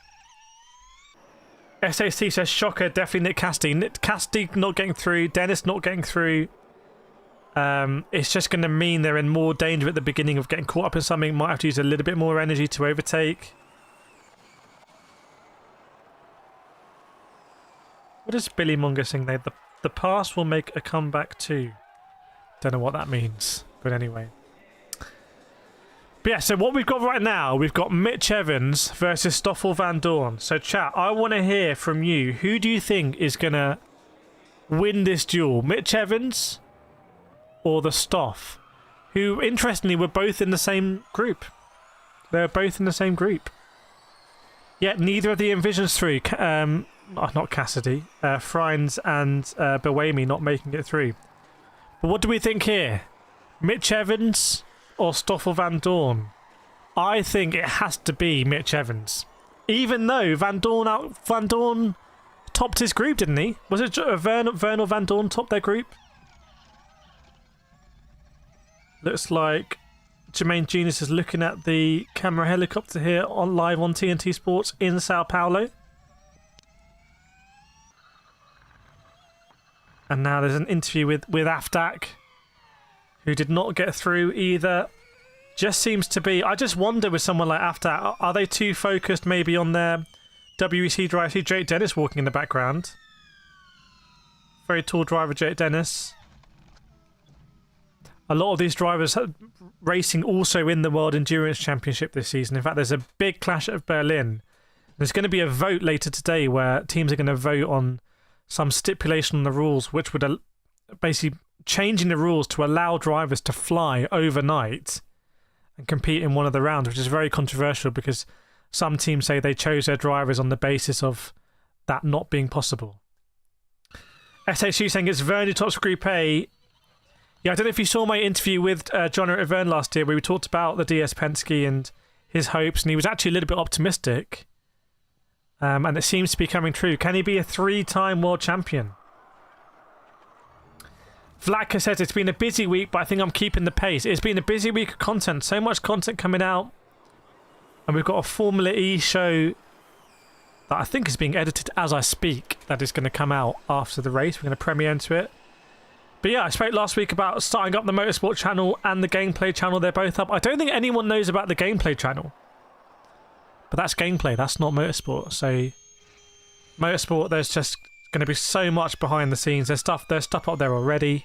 SAC says, shocker, definitely Nick Casti. Nick Casti not getting through, Dennis not getting through. It's just going to mean they're in more danger at the beginning of getting caught up in something. Might have to use a little bit more energy to overtake. What does Billy Munger sing there? The past will make a comeback too. Don't know what that means, but anyway. But yeah, so what we've got right now, we've got Mitch Evans versus Stoffel Van Dorn. So chat, I want to hear from you. Who do you think is going to win this duel? Mitch Evans or the Stoff? Who, interestingly, were both in the same group. They're both in the same group. Yet neither of the Envisions through. Not Cassidy. Frines and Buemi not making it through. But what do we think here? Mitch Evans or Stoffel Van Dorn? I think it has to be Mitch Evans. Even though Van Dorn topped his group, didn't he? Was it Vernal Van Dorn topped their group? Looks like Jermaine Genius is looking at the camera helicopter here on live on TNT Sports in Sao Paulo. And now there's an interview with Aftak, who did not get through either. Just seems to be... I just wonder with someone like Aftak, are they too focused maybe on their WEC drive? See Jake Dennis walking in the background. Very tall driver, Jake Dennis. A lot of these drivers are racing also in the World Endurance Championship this season. In fact, there's a big clash at Berlin. There's going to be a vote later today where teams are going to vote on some stipulation on the rules, which would basically changing the rules to allow drivers to fly overnight and compete in one of the rounds, which is very controversial because some teams say they chose their drivers on the basis of that not being possible. SHU saying it's Vern who tops Group A. Yeah, I don't know if you saw my interview with John at Vern last year where we talked about the DS Penske and his hopes, and he was actually a little bit optimistic. And it seems to be coming true. Can he be a 3-time world champion? Vladka says it's been a busy week, but I think I'm keeping the pace. It's been a busy week of content. So much content coming out. And we've got a Formula E show that I think is being edited as I speak. That is going to come out after the race. We're going to premiere into it. But yeah, I spoke last week about starting up the Motorsport channel and the Gameplay channel. They're both up. I don't think anyone knows about the Gameplay channel. But that's gameplay, that's not motorsport. So motorsport, there's just going to be so much behind the scenes. There's stuff up there already.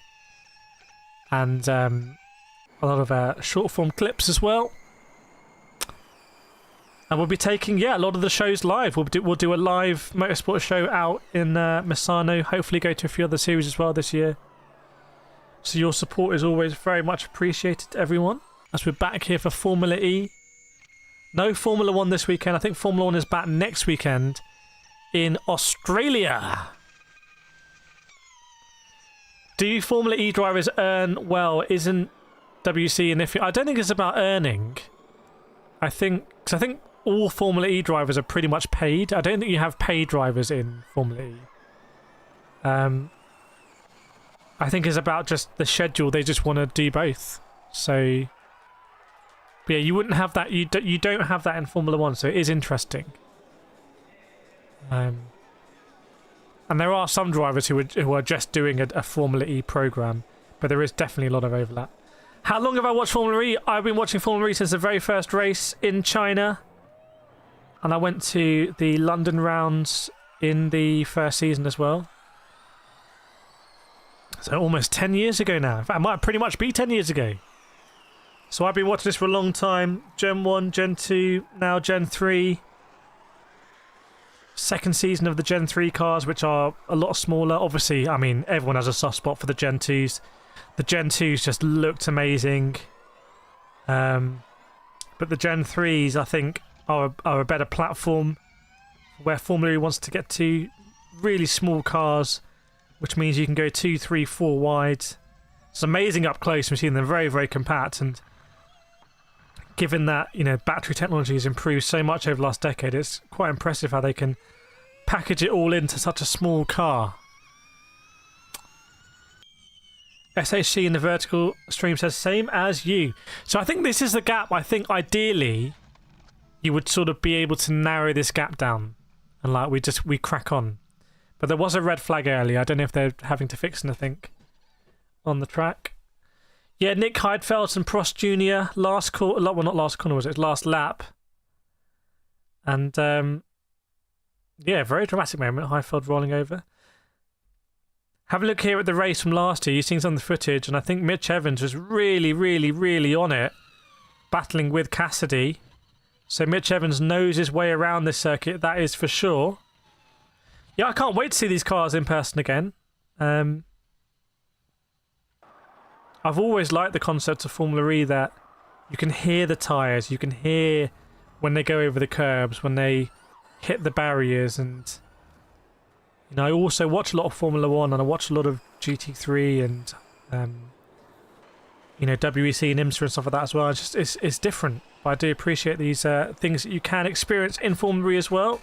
And a lot of short form clips as well. And we'll be taking, a lot of the shows live. We'll do a live motorsport show out in Misano. Hopefully go to a few other series as well this year. So your support is always very much appreciated, everyone. As we're back here for Formula E. No Formula 1 this weekend. I think Formula 1 is back next weekend in Australia. Do Formula E drivers earn well? Isn't WC and if I don't think it's about earning. I think all Formula E drivers are pretty much paid. I don't think you have paid drivers in Formula E. I think it's about just the schedule. They just want to do both. So, but yeah, you wouldn't have that. You don't have that in Formula 1. So it is interesting. And there are some drivers who are just doing a Formula E program, but there is definitely a lot of overlap. How long have I watched Formula E? I've been watching Formula E since the very first race in China. And I went to the London rounds in the first season as well. So almost 10 years ago now. In fact, it might pretty much be 10 years ago. So I've been watching this for a long time. Gen 1, Gen 2, now Gen 3. Second season of the Gen 3 cars, which are a lot smaller. Obviously, I mean, everyone has a soft spot for the Gen 2s. The Gen 2s just looked amazing. But the Gen 3s, I think, are a better platform where Formula E wants to get to. Really small cars, which means you can go 2, 3, 4 wide. It's amazing up close. We've seen them very, very compact. And given that, battery technology has improved so much over the last decade, it's quite impressive how they can package it all into such a small car. SHC in the vertical stream says, same as you. So I think this is the gap. I think ideally you would sort of be able to narrow this gap down. And like we crack on. But there was a red flag earlier. I don't know if they're having to fix anything on the track. Yeah, Nick Heidfeld and Prost Jr. last corner. Well, not last corner, was it? Last lap. And yeah, very dramatic moment. Heidfeld rolling over. Have a look here at the race from last year. You've seen some of the footage, and I think Mitch Evans was really, really, really on it, battling with Cassidy. So Mitch Evans knows his way around this circuit, that is for sure. Yeah, I can't wait to see these cars in person again. I've always liked the concept of Formula E that you can hear the tyres, you can hear when they go over the curbs, when they hit the barriers, and I also watch a lot of Formula 1 and I watch a lot of GT3 and WEC and IMSA and stuff like that as well. It's different, but I do appreciate these things that you can experience in Formula E as well.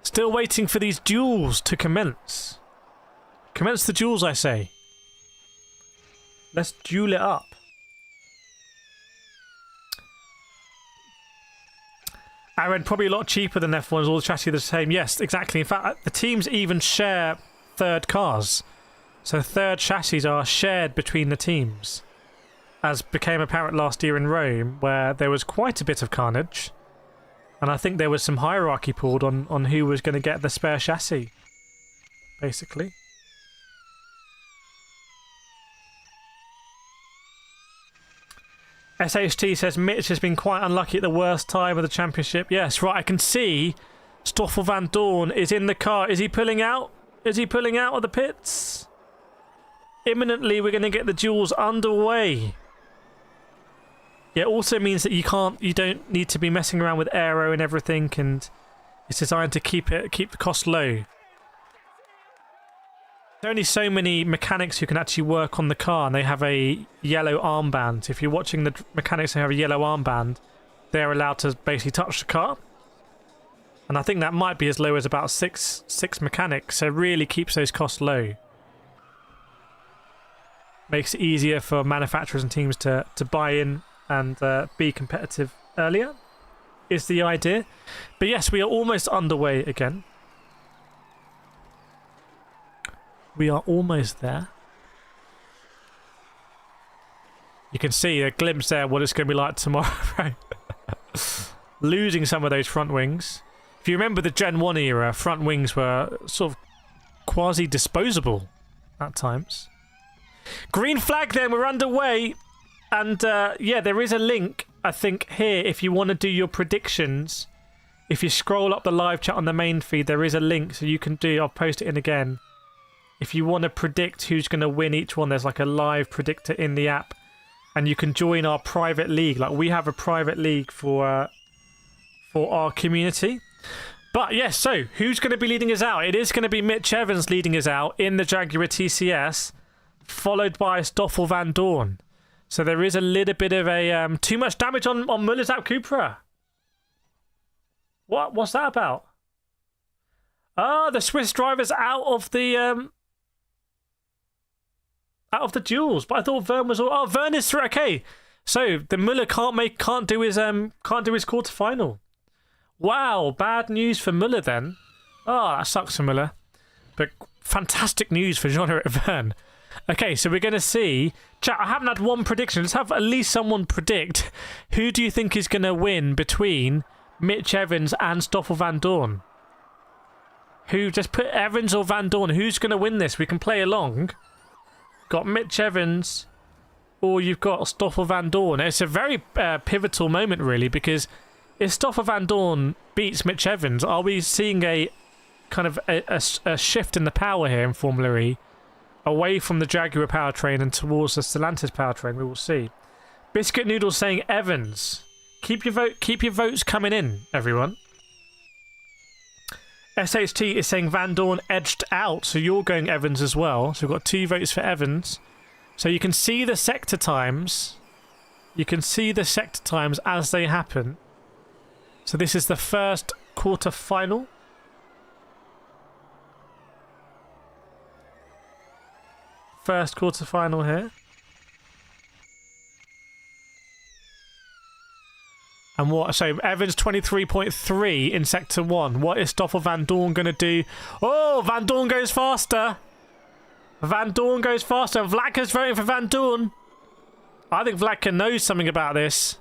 Still waiting for these duels to commence. Commence the duels, I say. Let's duel it up. Aaron, probably a lot cheaper than F1s, all the chassis are the same. Yes, exactly. In fact, the teams even share third cars. So third chassis are shared between the teams. As became apparent last year in Rome, where there was quite a bit of carnage. And I think there was some hierarchy pulled on who was going to get the spare chassis, basically. SHT says Mitch has been quite unlucky at the worst time of the championship. Yes, right, I can see Stoffel Van Dorn is in the car. Is he pulling out? Is he pulling out of the pits? Imminently, we're going to get the duels underway. Yeah, it also means that you don't need to be messing around with aero and everything, and it's designed to keep the cost low. There are only so many mechanics who can actually work on the car, and they have a yellow armband. If you're watching the mechanics who have a yellow armband, they're allowed to basically touch the car. And I think that might be as low as about six mechanics, so it really keeps those costs low. Makes it easier for manufacturers and teams to buy in and be competitive earlier, is the idea. But yes, we are almost underway again. We are almost there. You can see a glimpse there what it's going to be like tomorrow. Losing some of those front wings. If you remember the Gen 1 era, front wings were sort of quasi-disposable at times. Green flag then, we're underway. And yeah, there is a link I think here, if you want to do your predictions, if you scroll up the live chat on the main feed, there is a link so you can do, I'll post it in again. If you want to predict who's going to win each one, there's like a live predictor in the app. And you can join our private league. Like, we have a private league for our community. But yes, so who's going to be leading us out? It is going to be Mitch Evans leading us out in the Jaguar TCS, followed by Stoffel Van Dorn. So there is a little bit of a too much damage on Muller's out Cupra. What's that about? Oh, the Swiss driver's out of the duels. But I thought Vern was all. Oh, Vern is through. Okay, so the Muller can't do his quarterfinal. Wow, bad news for Muller then. Oh, that sucks for Muller. But fantastic news for Jean-Eric Verne. Okay, so we're going to see... Chat, I haven't had one prediction. Let's have at least someone predict. Who do you think is going to win between Mitch Evans and Stoffel Van Dorn? Who, just put Evans or Van Dorn. Who's going to win this? We can play along. Got Mitch Evans or you've got Stoffel Van Dorn. It's a very pivotal moment, really, because if Stoffel Van Dorn beats Mitch Evans, are we seeing a kind of a shift in the power here in Formula E? Away from the Jaguar powertrain and towards the Stellantis powertrain, we will see. Biscuit Noodle saying Evans. Keep your votes coming in, everyone. SHT is saying Van Dorn edged out, so you're going Evans as well. So we've got 2 votes for Evans. So you can see the sector times. You can see the sector times as they happen. So this is the first quarter-final. First quarter-final here. And what? So Evans 23.3 in sector 1. What is Stoffel Van Dorn going to do? Oh, Van Dorn goes faster. Van Dorn goes faster. Vlatka's voting for Van Dorn. I think Vlatka knows something about this.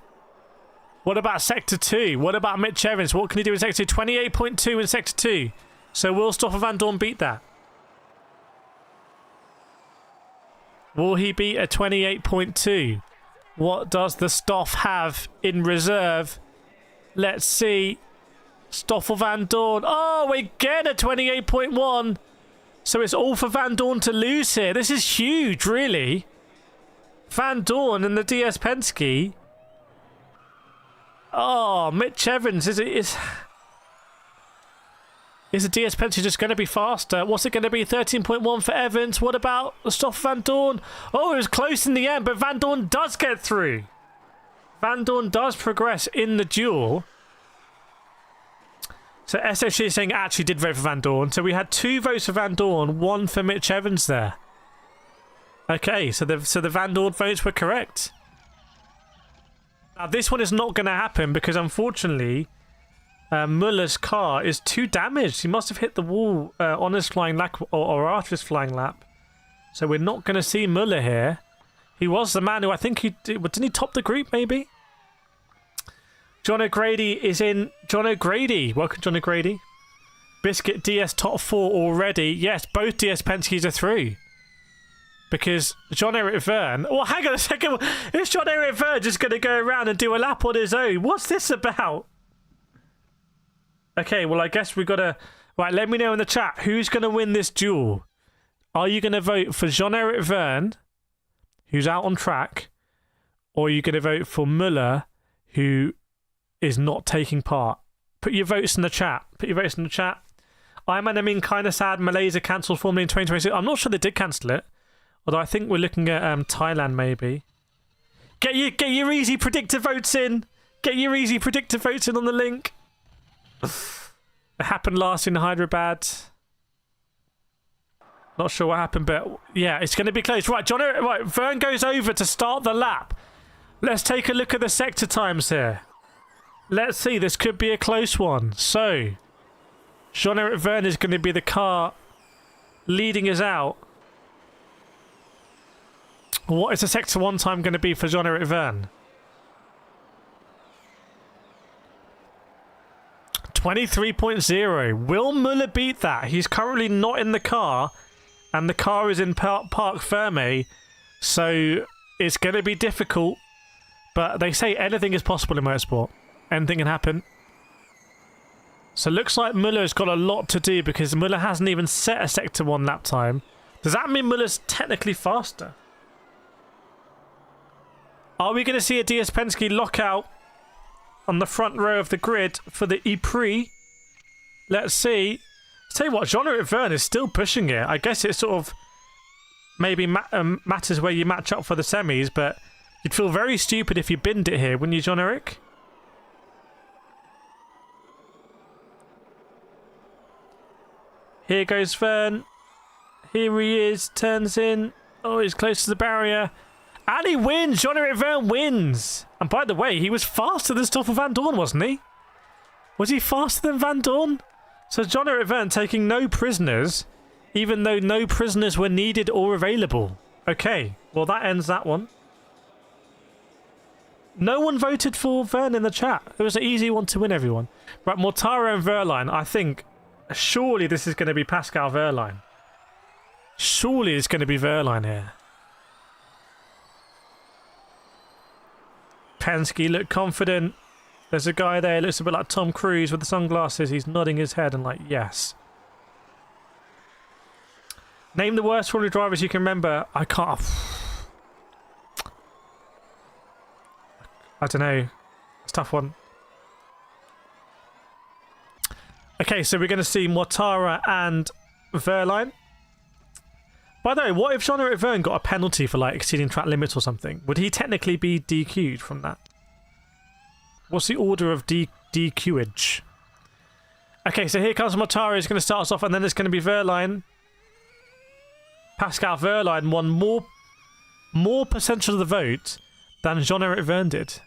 What about sector 2? What about Mitch Evans? What can he do in sector 2? 28.2 in sector 2. So will Stoffel Van Dorn beat that? Will he beat a 28.2? What does the Stoff have in reserve? Let's see. Stoffel Van Dorn. Oh, we get a 28.1. So it's all for Van Dorn to lose here. This is huge, really. Van Dorn and the DS Penske. Oh, Mitch Evans. Is the DS Penske just going to be faster? What's it going to be? 13.1 for Evans. What about Stoffel Van Dorn? Oh, it was close in the end, but Van Dorn does get through. Van Dorn does progress in the duel. So SHG is saying actually did vote for Van Dorn. So we had 2 votes for Van Dorn, 1 for Mitch Evans there. Okay, so the Van Dorn votes were correct. Now this one is not going to happen because unfortunately... Muller's car is too damaged. He must have hit the wall on his flying lap or after his flying lap. So we're not going to see Muller here. He was the man who I think he did. Didn't he top the group maybe? John O'Grady is in. John O'Grady. Welcome, John O'Grady. Biscuit DS top 4 already. Yes, both DS Penske's are through. Because Jean-Eric Verne... Oh, hang on a second. Is Jean-Eric Verne just going to go around and do a lap on his own? What's this about? Okay, well, I guess we've got to... Right, let me know in the chat. Who's going to win this duel? Are you going to vote for Jean-Eric Verne, who's out on track? Or are you going to vote for Muller, who is not taking part? Put your votes in the chat. Put your votes in the chat. I'm kind of sad Malaysia cancelled Formula in 2026. I'm not sure they did cancel it. Although I think we're looking at Thailand, maybe. Get your easy predictor votes in. Get your easy predictor votes in on the link. It happened last in Hyderabad. Not sure what happened, but yeah, it's going to be close. Right, right, Verne goes over to start the lap. Let's take a look at the sector times here. Let's see, this could be a close one. So, Jean-Eric Verne is going to be the car leading us out. What is the sector 1 time going to be for Jean-Eric Verne? 23.0. Will Muller beat that? He's currently not in the car, and the car is in Parc Fermé, so it's going to be difficult. but they say anything is possible in motorsport. Anything can happen. So looks like Muller's got a lot to do because Muller hasn't even set a Sector 1 lap time. Does that mean Muller's technically faster? Are we going to see a DS Penske lockout on the front row of the grid for the E-Prix? Let's see. Tell you what, Jean-Eric Vergne is still pushing it. I guess it sort of maybe matters where you match up for the semis, but you'd feel very stupid if you binned it here, wouldn't you, Jean-Eric? Here goes Vergne. Here he is, turns in. Oh, he's close to the barrier. And he wins! Jean-Eric Vergne wins! And by the way, he was faster than Stoffel Vandoorne, wasn't he? Was he faster than Vandoorne? So Jean-Eric Vergne taking no prisoners, even though no prisoners were needed or available. Okay, well that ends that one. No one voted for Vergne in the chat. It was an easy one to win, everyone. Right, Mortara and Wehrlein, I think, surely this is going to be Pascal Wehrlein. Surely it's going to be Wehrlein here. Penske look confident. There's a guy there, looks a bit like Tom Cruise with the sunglasses. He's nodding his head and like, yes. Name the worst Formula drivers you can remember. I can't. I don't know. It's a tough one. Okay, so we're going to see Mortara and Wehrlein. By the way, what if Jean-Eric Vergne got a penalty for like exceeding track limits or something? Would he technically be DQ'd from that? What's the order of DQage? Okay, so here comes Mortara. He's going to start us off, and then it's going to be Wehrlein. Pascal Wehrlein won more percentage of the vote than Jean-Eric Vergne did.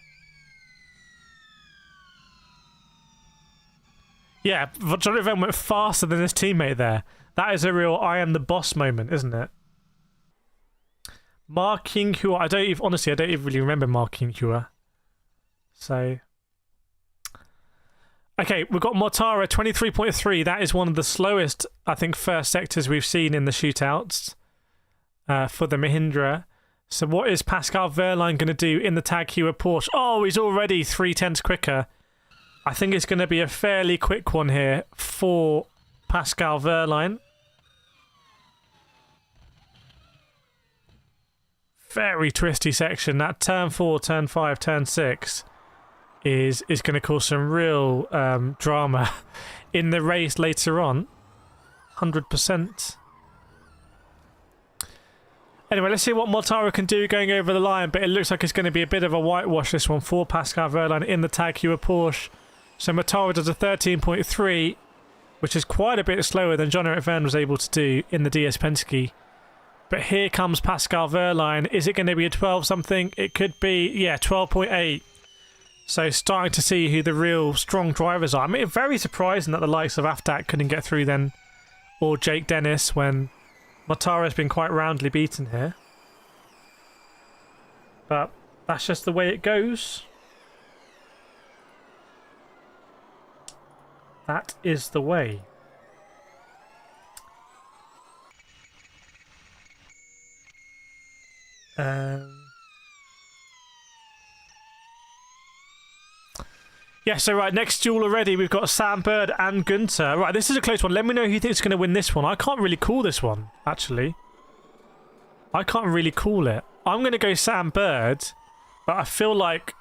Yeah, Jean-Eric Vergne went faster than his teammate there. That is a real I am the boss moment, isn't it? Mark Kinghua. I don't even really remember Mark Kinghua. So okay, we've got Mortara 23.3. That is one of the slowest, I think, first sectors we've seen in the shootouts for the Mahindra. So what is Pascal Wehrlein going to do in the Tag Heuer Porsche? Oh, he's already 0.3 quicker. I think it's going to be a fairly quick one here for Pascal Wehrlein. Very twisty section. That turn 4, turn 5, turn 6 is going to cause some real drama in the race later on. 100%. Anyway, let's see what Mortara can do going over the line, but it looks like it's going to be a bit of a whitewash, this one, for Pascal Wehrlein in the Tag Heuer Porsche. So Mortara does a 13.3, which is quite a bit slower than Jean-Eric Vergne was able to do in the DS Penske. But here comes Pascal Wehrlein. Is it going to be a 12-something? It could be, yeah, 12.8. So starting to see who the real strong drivers are. I mean, very surprising that the likes of Aftak couldn't get through then, or Jake Dennis, when Mortara has been quite roundly beaten here. But that's just the way it goes. That is the way. Yeah, so right, next duel already, we've got Sam Bird and Gunter. Right, this is a close one. Let me know who thinks is going to win this one. I can't really call this one, actually. I can't really call it. I'm going to go Sam Bird, but I feel like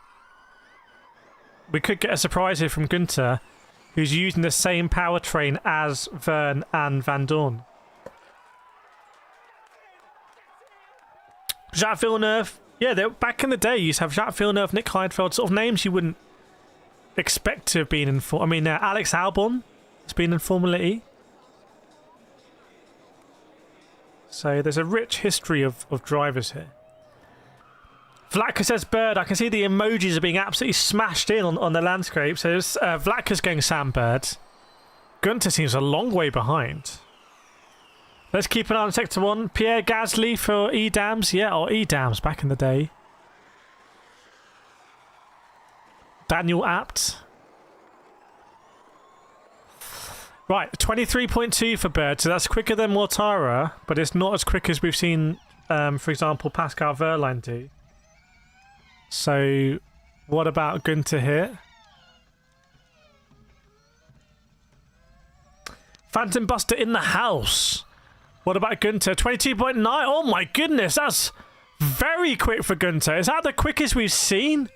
we could get a surprise here from Gunter, who's using the same powertrain as Vergne and Vandoorne. Jacques Villeneuve. Yeah, back in the day, you used to have Jacques Villeneuve, Nick Heidfeld, sort of names you wouldn't expect to have been in... I mean, Alex Albon has been in Formula E. So there's a rich history of drivers here. Vlatka says Bird. I can see the emojis are being absolutely smashed in on the landscape. So Vlatka's going Sam Bird. Gunter seems a long way behind. Let's keep an eye on Sector 1. Pierre Gasly for Edams. Yeah, or Edams back in the day. Daniel Abt. Right, 23.2 for Bird. So that's quicker than Mortara, but it's not as quick as we've seen, for example, Pascal Wehrlein do. So, what about Gunter here? Phantom Buster in the house. What about Gunter? 22.9. Oh my goodness, that's very quick for Gunter. Is that the quickest we've seen?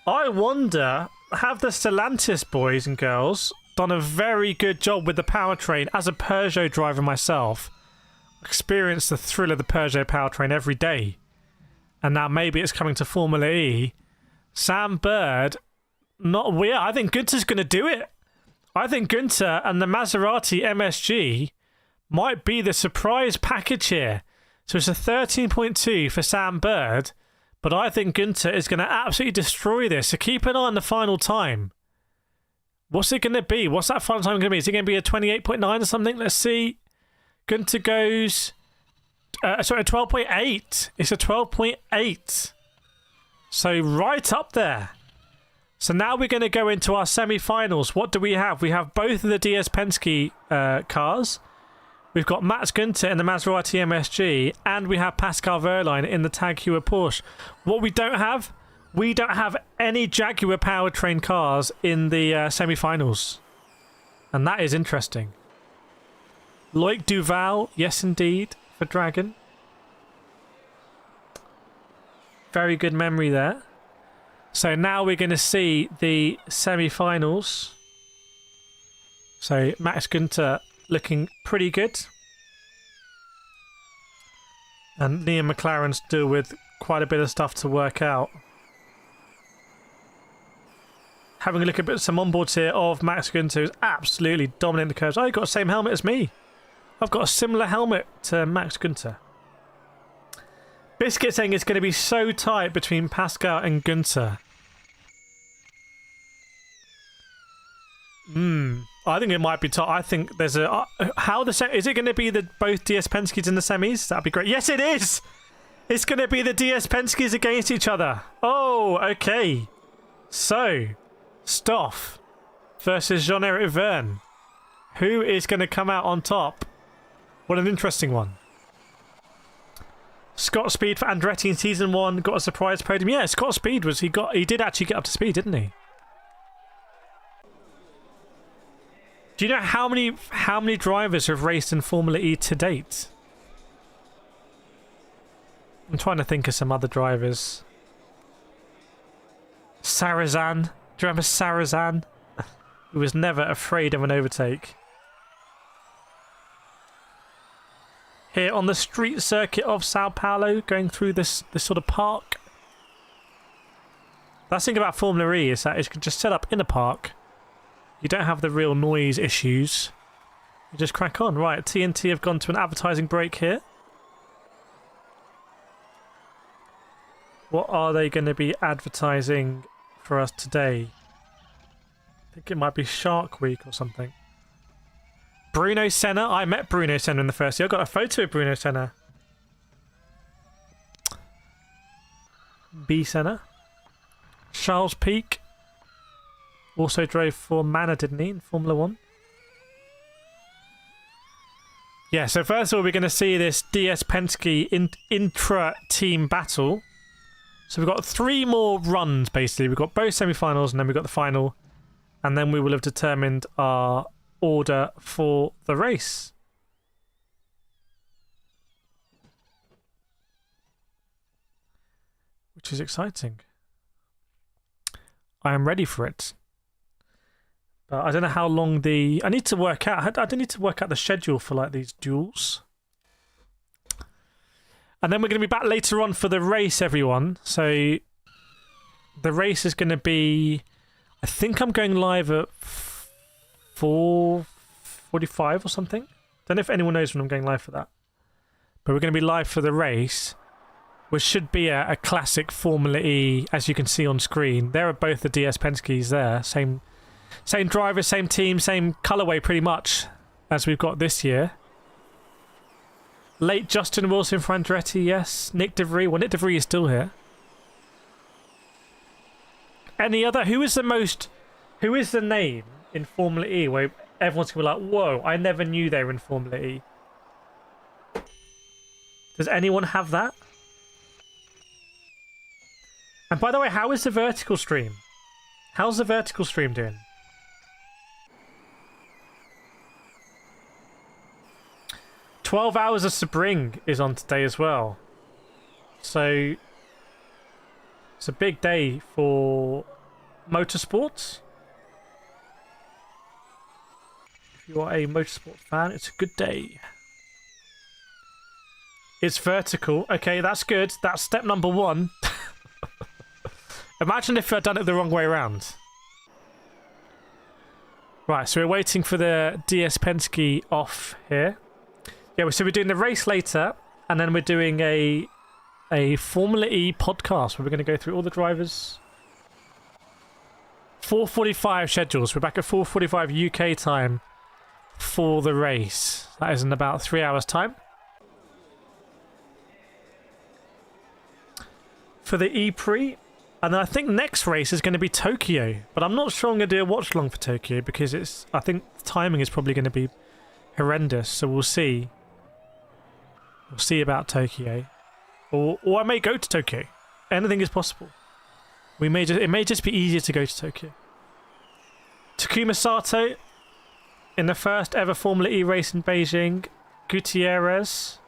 I wonder, have the Stellantis boys and girls done a very good job with the powertrain? As a Peugeot driver myself, I experience the thrill of the Peugeot powertrain every day. And now maybe it's coming to Formula E. Sam Bird, not weird. I think Gunter's going to do it. I think Gunter and the Maserati MSG might be the surprise package here. So it's a 13.2 for Sam Bird, but I think Gunter is going to absolutely destroy this. So keep an eye on the final time. What's it going to be? What's that final time going to be? Is it going to be a 28.9 or something? Let's see. Gunter goes... sorry, a 12.8. It's a 12.8. So right up there. So now we're going to go into our semi-finals. What do we have? We have both of the DS Penske cars. We've got Mats Gunter in the Maserati MSG, and we have Pascal Wehrlein in the Tag Heuer Porsche. What we don't have any Jaguar powertrain cars in the semi-finals. And that is interesting. Loic Duval, yes indeed, for Dragon. Very good memory there. So now we're going to see the semi-finals. So Max Gunter looking pretty good. And Liam McLaren still with quite a bit of stuff to work out. Having a look at some onboards here of Max Gunter, who's absolutely dominating the curves. Oh, you've got the same helmet as me. I've got a similar helmet to Max Gunter. Biscuit saying it's going to be so tight between Pascal and Gunter. I think it might be tight. I think there's a... is it going to be the both DS Penske's in the semis? That'd be great. Yes, it is! It's going to be the DS Penske's against each other. Oh, okay. So, Stoff versus Jean-Eric Verne. Who is going to come out on top? What an interesting one. Scott Speed for Andretti in season 1 got a surprise podium. Yeah, Scott Speed was he did actually get up to speed, didn't he? Do you know how many drivers have raced in Formula E to date? I'm trying to think of some other drivers. Sarazan. Do you remember Sarazan? Who was never afraid of an overtake. Here on the street circuit of Sao Paulo, going through this sort of park. That's the thing about Formula E is that it's just set up in a park. You don't have the real noise issues. You just crack on. Right, TNT have gone to an advertising break here. What are they going to be advertising for us today? I think it might be Shark Week or something. Bruno Senna. I met Bruno Senna in the first year. I got a photo of Bruno Senna. B Senna. Charles Peake. Also drove for Manor, didn't he, in Formula 1? Yeah, so first of all, we're going to see this DS Penske intra-team battle. So we've got 3 more runs, basically. We've got both semi-finals, and then we've got the final. And then we will have determined our order for the race. Which is exciting. I am ready for it. But I don't know how long I need to work out... I need to work out the schedule for like these duels. And then we're going to be back later on for the race, everyone. So the race is going to be... I think I'm going live at 4:45 or something. Don't know if anyone knows when I'm going live for that. But we're going to be live for the race, which should be a classic Formula E, as you can see on screen. There are both the DS Penske's there. Same driver, same team, same colourway pretty much as we've got this year. Late Justin Wilson for Andretti, yes. Nick DeVries. Well, Nick DeVries is still here. Any other? Who is the name in Formula E where everyone's going to be like, whoa, I never knew they were in Formula E? Does anyone have that? And by the way, how is the vertical stream? How's the vertical stream doing? "12 Hours of Spring" is on today as well. So it's a big day for motorsports. If you are a motorsport fan, it's a good day. It's vertical. Okay, that's good. That's step number 1. Imagine if I'd done it the wrong way around. Right, so we're waiting for the DS Penske off here. Yeah, so we're doing the race later, and then we're doing a Formula E podcast where we're going to go through all the drivers. 4:45 schedules. We're back at 4:45 UK time for the race. That is in about 3 hours' time. For the E-Prix. And then I think next race is going to be Tokyo. But I'm not sure I'm going to do a watch along for Tokyo because I think the timing is probably going to be horrendous. So we'll see. We'll see about Tokyo. Or I may go to Tokyo. Anything is possible. It may just be easier to go to Tokyo. Takuma Sato in the first ever Formula E race in Beijing. Gutierrez.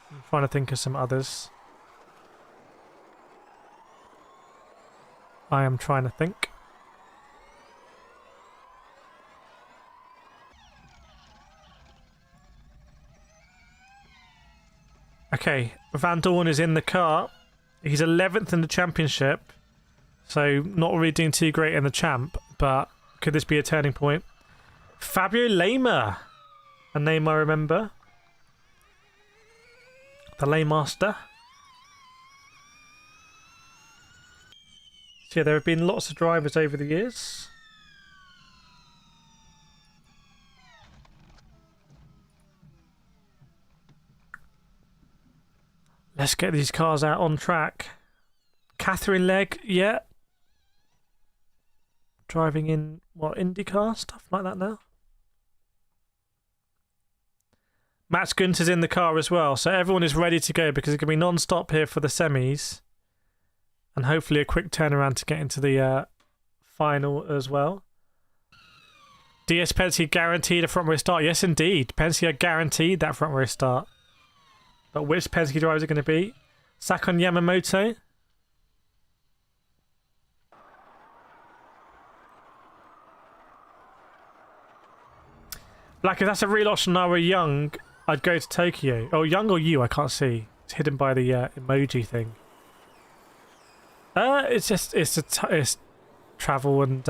I'm trying to think of some others. I am trying to think. Okay, Van Dorn is in the car. He's 11th in the championship. So not really doing too great in the champ, but could this be a turning point? Fabio Lema. A name I remember. The Laymaster. So yeah, there have been lots of drivers over the years. Let's get these cars out on track. Catherine Legg, yeah. Driving in, what, IndyCar? Stuff like that now. Mats Gunter's in the car as well, so everyone is ready to go because it's going to be non-stop here for the semis. And hopefully a quick turnaround to get into the final as well. DS Penske guaranteed a front row start. Yes, indeed. Penske are guaranteed that front row start. But which Penske drivers are going to be? Sakon Yamamoto. Like, if that's a real option and I were young, I'd go to Tokyo. Oh, young or you? I can't see. It's hidden by the emoji thing. It's travel and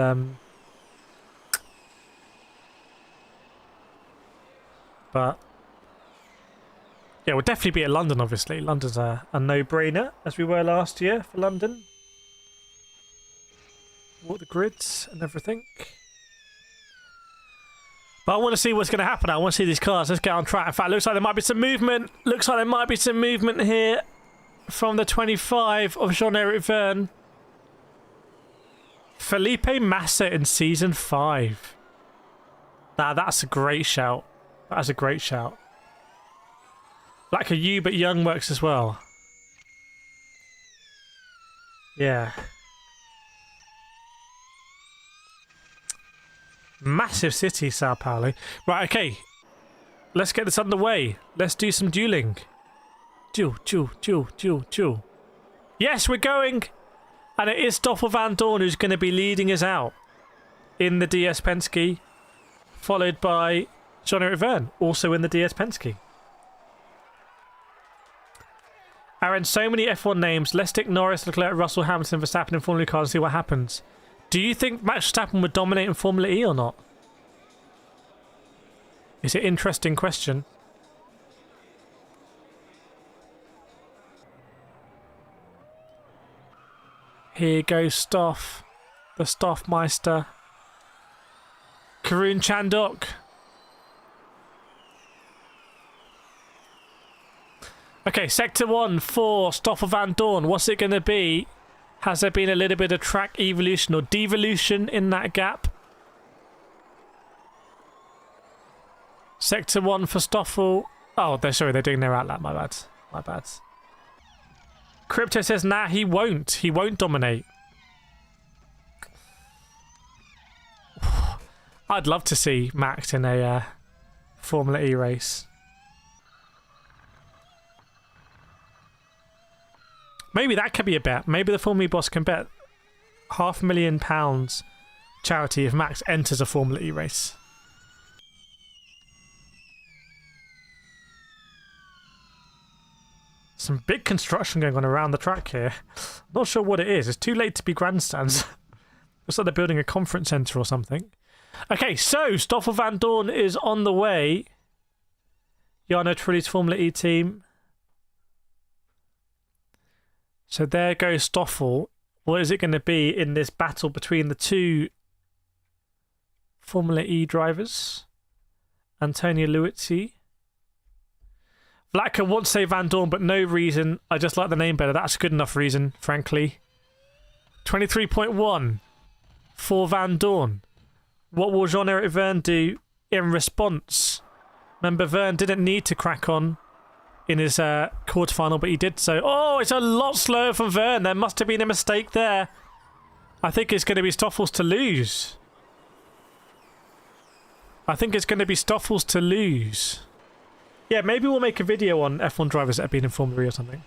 but yeah, we'll definitely be at London. Obviously, London's a no-brainer, as we were last year for London. Walk the grids and everything. But I want to see what's going to happen. I want to see these cars. Let's get on track. In fact, looks like there might be some movement. Looks like there might be some movement here from the 25 of Jean-Eric Verne. Felipe Massa in Season 5. Now, that's a great shout. That's a great shout. Like a you, but young works as well. Yeah. Massive city, Sao Paulo. Right, okay. Let's get this underway. Let's do some dueling. Duel. Yes, we're going! And it is Stoffel Van Dorn who's going to be leading us out in the DS Penske, followed by Jean-Eric Verne, also in the DS Penske. Aaron, so many F1 names. Let's stick Norris, Leclerc, Russell, Hamilton, Verstappen in Formula E cars and see what happens. Do you think Max Verstappen would dominate in Formula E or not? It's an interesting question. Here goes Stoff. The Stoffmeister. Karun Chandok. Okay, Sector 1 for Stoffel Van Dorn. What's it going to be? Has there been a little bit of track evolution or devolution in that gap? Sector 1 for Stoffel. Oh, they're doing their outlap. My bad. Crypto says, nah, he won't. He won't dominate. I'd love to see Max in a Formula E race. Maybe that could be a bet. Maybe the Formula E boss can bet £500,000 charity if Max enters a Formula E race. Some big construction going on around the track here. Not sure what it is. It's too late to be grandstands. Looks like they're building a conference centre or something. Okay, so Stoffel Van Dorn is on the way. Jarno Trulli's Formula E team. So there goes Stoffel. What is it going to be in this battle between the two Formula E drivers? Antonio Luizzi. Vlatka wants to say Van Dorn, but no reason. I just like the name better. That's a good enough reason, frankly. 23.1 for Van Dorn. What will Jean-Eric Verne do in response? Remember, Verne didn't need to crack on in his quarterfinal, but he did so. Oh, it's a lot slower from Verne. There must have been a mistake there. I think it's going to be Stoffel's to lose. I think it's going to be Stoffel's to lose. Yeah, maybe we'll make a video on F1 drivers that have been in Formula E or something.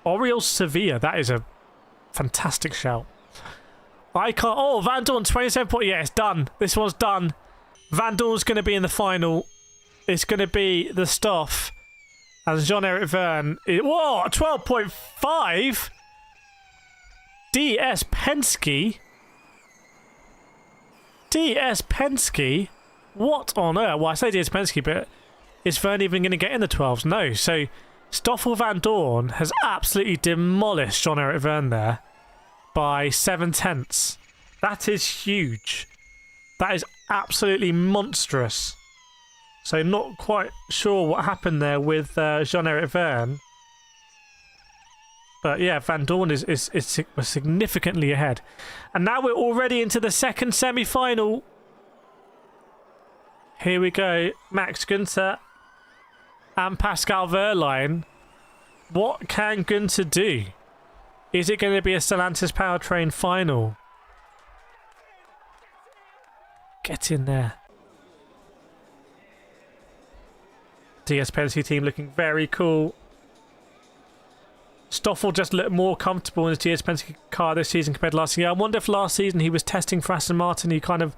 Oriol Sevilla, that is a fantastic shout. I can't... Oh, Van Dorn, 27 points. Yeah, it's done. This one's done. Van Dorn's going to be in the final. It's going to be the Stoff. And Jean-Eric Verne... Whoa, 12.5? DS Penske? DS Penske? What on earth? Well, I say DS Penske, but is Verne even going to get in the 12s? No. So, Stoffel Van Dorn has absolutely demolished Jean-Eric Verne there by 7/10. That is huge. That is absolutely monstrous. So not quite sure what happened there with Jean-Eric Verne. But yeah, Van Dorn is significantly ahead. And now we're already into the second semi-final. Here we go. Max Günther and Pascal Wehrlein. What can Günther do? Is it going to be a Stellantis powertrain final? Get in there. DS Penske team looking very cool. Stoffel just looked more comfortable in his DS Penske car this season compared to last year. I wonder if last season he was testing for Aston Martin. He kind of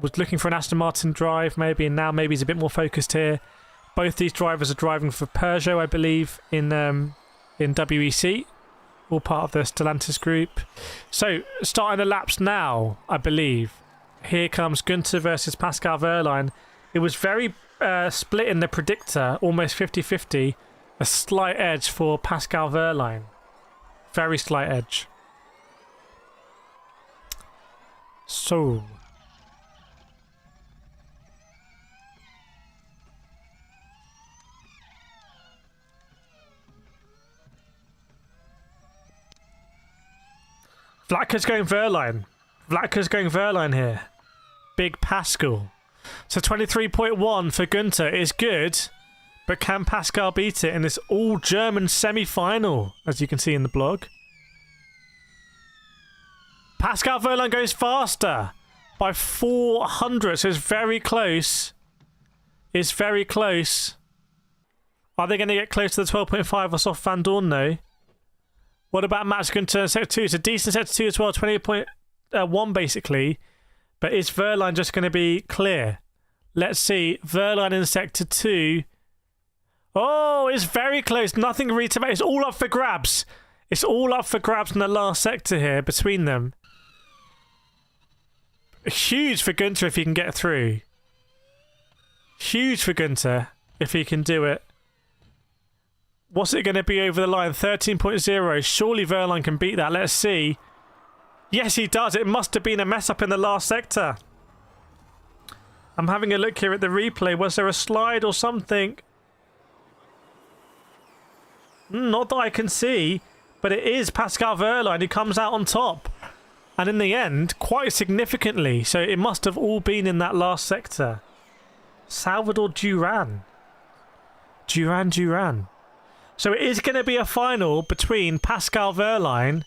was looking for an Aston Martin drive maybe, and now maybe he's a bit more focused here. Both these drivers are driving for Peugeot, I believe, in WEC. All part of the Stellantis group. So, starting the laps now, I believe. Here comes Günther versus Pascal Wehrlein. It was very split in the predictor, almost 50-50. A slight edge for Pascal Wehrlein. Very slight edge. So... Vlatka's going Wehrlein. Vlatka's going Wehrlein here. Big Pascal. So 23.1 for Günther is good, but can Pascal beat it in this all-German semi-final, as you can see in the blog? Pascal Wehrlein goes faster by 400, so it's very close. It's very close. Are they going to get close to the 12.5 or Stoffel Van Dorn, though? What about Max Günther in Sector 2? It's a decent Sector 2 as well, 28.1 basically. But is Wehrlein just going to be clear? Let's see. Wehrlein in Sector 2. Oh, it's very close. Nothing really to make. It's all up for grabs. It's all up for grabs in the last sector here between them. Huge for Günther if he can get through. Huge for Günther if he can do it. What's it going to be over the line? 13.0. Surely Wehrlein can beat that. Let's see. Yes, he does. It must have been a mess up in the last sector. I'm having a look here at the replay. Was there a slide or something? Not that I can see, but it is Pascal Wehrlein who comes out on top. And in the end, quite significantly. So it must have all been in that last sector. Salvador Duran. Duran. So it is going to be a final between Pascal Wehrlein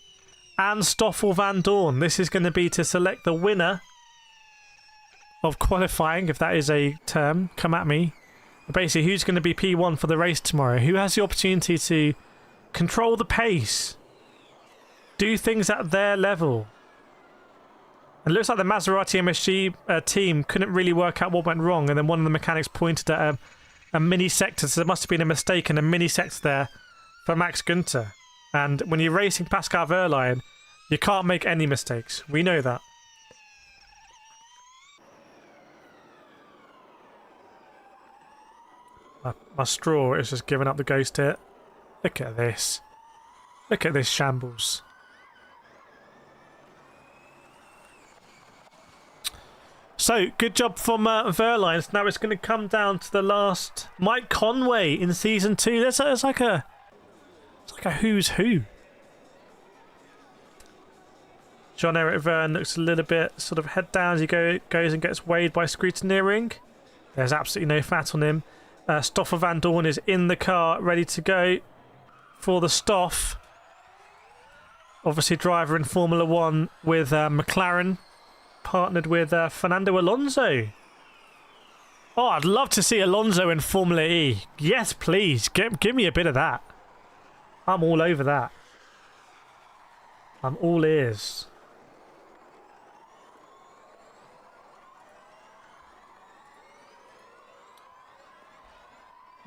and Stoffel van Dorn. This is going to be to select the winner of qualifying, if that is a term. Come at me. Basically, who's going to be P1 for the race tomorrow? Who has the opportunity to control the pace? Do things at their level? It looks like the Maserati MSG team couldn't really work out what went wrong, and then one of the mechanics pointed at a mini sector, so there must have been a mistake in a mini sector there for Max Günther. And when you're racing Pascal Wehrlein, you can't make any mistakes. We know that. My straw is just giving up the ghost here. Look at this. Look at this shambles. So, good job from Wehrlein. Now it's going to come down to the last. Mike Conway in Season 2. It's like a who's who. Jean-Eric Verne looks a little bit sort of head down as he goes and gets weighed by scrutineering. There's absolutely no fat on him. Stoffel van Dorn is in the car, ready to go for the Stoff. Obviously driver in Formula 1 with McLaren, partnered with Fernando Alonso. Oh, I'd love to see Alonso in Formula E. Yes, please. Give me a bit of that. I'm all over that. I'm all ears.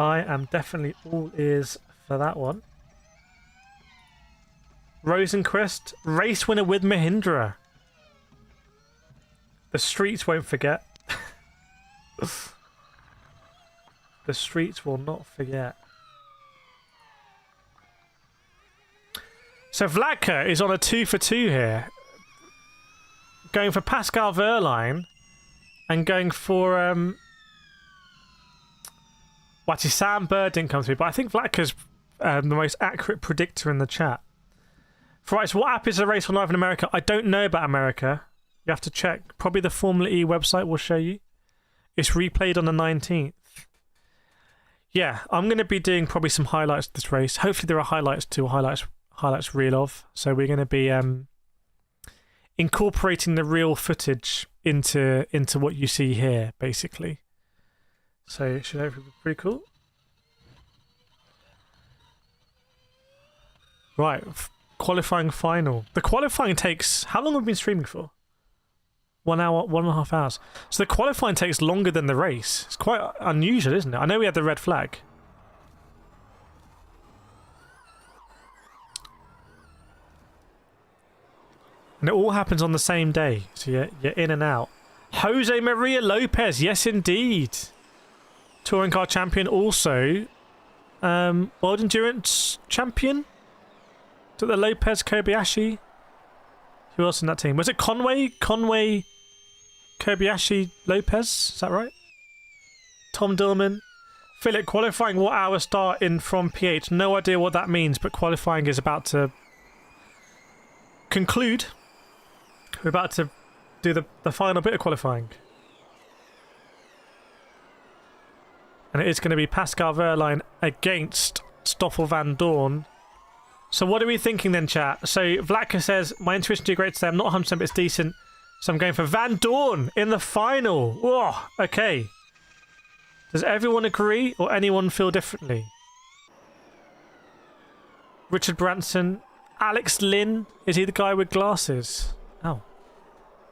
I am definitely all ears for that one. Rosenquist, race winner with Mahindra. The streets won't forget. The streets will not forget. So Vladka is on a 2 for 2 here. Going for Pascal Wehrlein and going for Sam Bird didn't come through, but I think Vladka's the most accurate predictor in the chat. Right, so what app is the race on live in America? I don't know about America. You have to check. Probably the Formula E website will show you. It's replayed on the 19th. Yeah, I'm going to be doing probably some highlights of this race. Hopefully there are highlights too, highlights reel of. So we're going to be incorporating the real footage into what you see here, basically. So it should hopefully be pretty cool. Right, qualifying final. The qualifying takes... How long have we been streaming for? 1 hour, 1.5 hours. So the qualifying takes longer than the race. It's quite unusual, isn't it? I know we had the red flag. And it all happens on the same day. So you're in and out. Jose Maria Lopez. Yes, indeed. Touring car champion, also World Endurance champion. To the Lopez Kobayashi. Who else in that team? Was it Conway? Conway Kobayashi Lopez? Is that right? Tom Dillman. Philip, qualifying what hour start in from PH? No idea what that means, but qualifying is about to conclude. We're about to do the final bit of qualifying. And it is going to be Pascal Wehrlein against Stoffel van Dorn. So what are we thinking then, chat? So Vladka says, my intuition too great today. I'm not 100%, but it's decent. So I'm going for Van Dorn in the final. Oh, okay. Does everyone agree or anyone feel differently? Richard Branson. Alex Lynn. Is he the guy with glasses? Oh.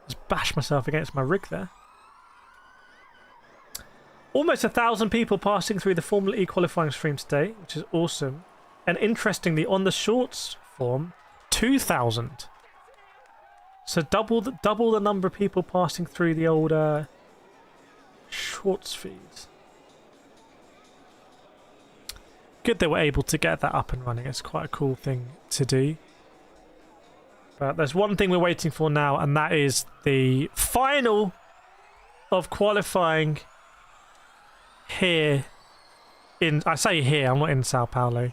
Just bashed myself against my rig there. Almost 1,000 people passing through the Formula E qualifying stream today, which is awesome. And interestingly, on the shorts form, 2,000. So double the number of people passing through the old shorts feeds. Good they were able to get that up and running. It's quite a cool thing to do. But there's one thing we're waiting for now, and that is the final of qualifying here in... I say here, I'm not in Sao Paulo.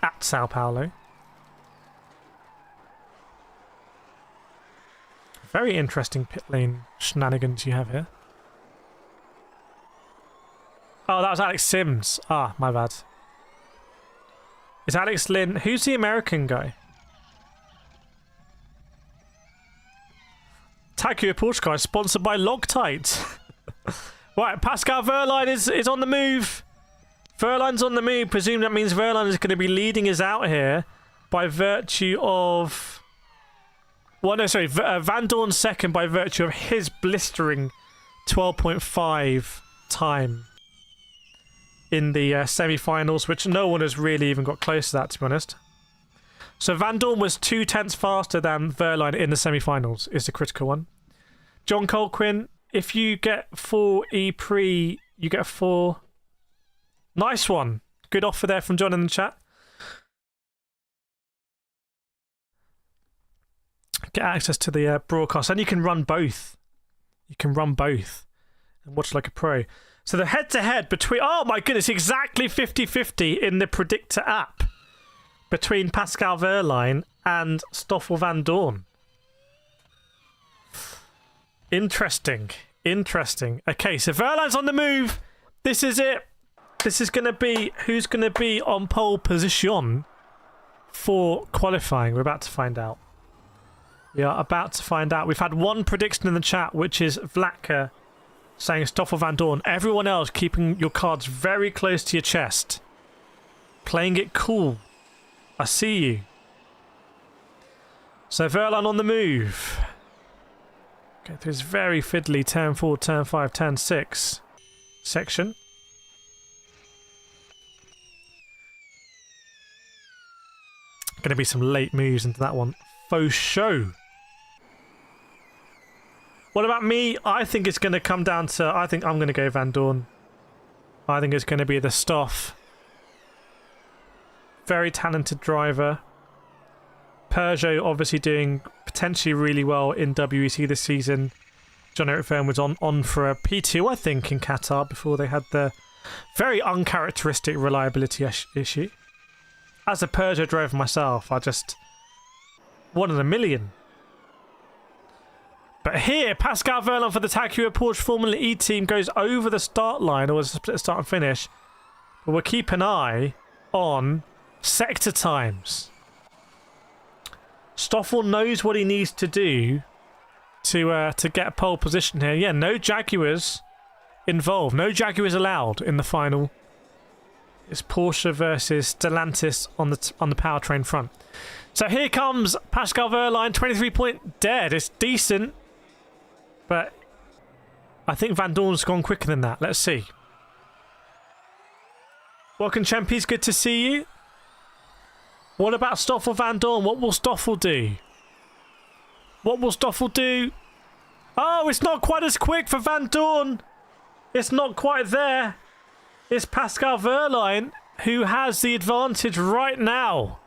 At Sao Paulo. Very interesting pit lane shenanigans you have here. Oh, that was Alex Sims. Ah, my bad. Is Alex Lynn... Who's the American guy? Takua Porsche is sponsored by Loctite. Right, Pascal Wehrlein is on the move. Wehrlein's on the move. Presume that means Wehrlein is going to be leading us out here by virtue of... Well, no, sorry. Van Dorn's second by virtue of his blistering 12.5 time in the semi-finals, which no one has really even got close to that, to be honest. So Van Dorn was 0.2 faster than Wehrlein in the semi-finals, is the critical one. John Colquhoun, if you get 4 E-Pre, you get 4... Nice one. Good offer there from John in the chat. Get access to the broadcast, and you can run both. You can run both and watch like a pro. So the head-to-head between... Oh my goodness, exactly 50-50 in the Predictor app between Pascal Wehrlein and Stoffel Van Dorn. Interesting. Interesting. Okay, so Wehrlein's on the move. This is it. This is going to be... Who's going to be on pole position for qualifying? We're about to find out. We are about to find out. We've had one prediction in the chat, which is Vlatka saying Stoffel Van Dorn. Everyone else keeping your cards very close to your chest. Playing it cool. I see you. So Wehrlein on the move. Go through this very fiddly turn 4, turn 5, turn 6 section. Going to be some late moves into that one. Faux show. What about me? I think it's going to come down to... I think I'm going to go Van Dorn. I think it's going to be the Stoff. Very talented driver. Peugeot obviously doing potentially really well in WEC this season. John-Eric Verne was on for a P2, I think, in Qatar before they had the very uncharacteristic reliability issue. As a Peugeot driver myself, I just... One in a million. But here, Pascal Wehrlein for the Takua Porsche Formula E team goes over the start line, or was a split start and finish. But we'll keep an eye on sector times. Stoffel knows what he needs to do to get pole position here. Yeah, no Jaguars involved. No Jaguars allowed in the final. It's Porsche versus Stellantis on the powertrain front. So here comes Pascal Wehrlein, 23-point dead. It's decent, but I think Van Dorn's gone quicker than that. Let's see. Welcome, Champies. Good to see you. What about Stoffel Van Dorn? What will Stoffel do? What will Stoffel do? Oh, it's not quite as quick for Van Dorn. It's not quite there. It's Pascal Wehrlein who has the advantage right now.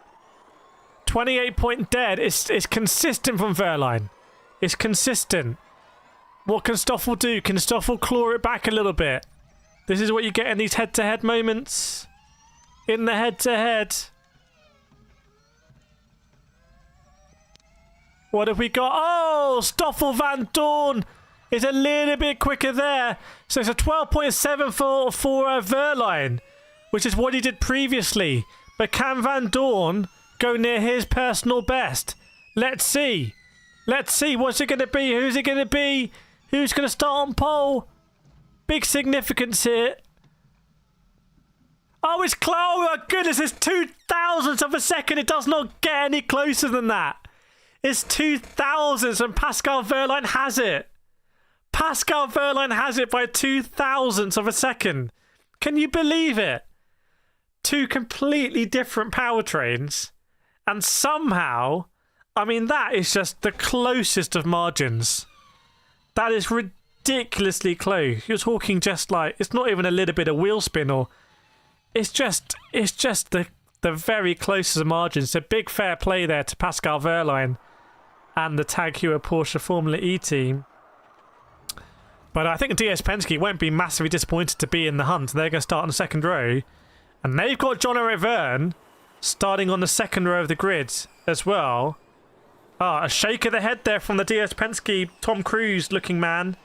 28-point dead. It's consistent from Wehrlein. It's consistent. What can Stoffel do? Can Stoffel claw it back a little bit? This is what you get in these head-to-head moments. In the head-to-head. What have we got? Oh, Stoffel Van Dorn is a little bit quicker there. So it's a 12.7 for Wehrlein, which is what he did previously. But can Van Dorn go near his personal best? Let's see. Let's see. What's it going to be? Who's it going to be? Who's going to start on pole? Big significance here. Oh, it's close. Oh, my goodness. It's 0.002 of a second. It does not get any closer than that. It's 0.002 and Pascal Wehrlein has it. Pascal Wehrlein has it by 0.002 of a second. Can you believe it? Two completely different powertrains. And somehow, I mean, that is just the closest of margins. That is ridiculously close. You're talking just like, it's not even a little bit of wheel spin, or it's just the very closest of margins. So big fair play there to Pascal Wehrlein and the Tag Heuer Porsche Formula E team. But I think DS Penske won't be massively disappointed to be in the hunt. They're going to start on the second row. And they've got John-Eric Verne starting on the second row of the grid as well. Ah, a shake of the head there from the DS Penske Tom Cruise looking man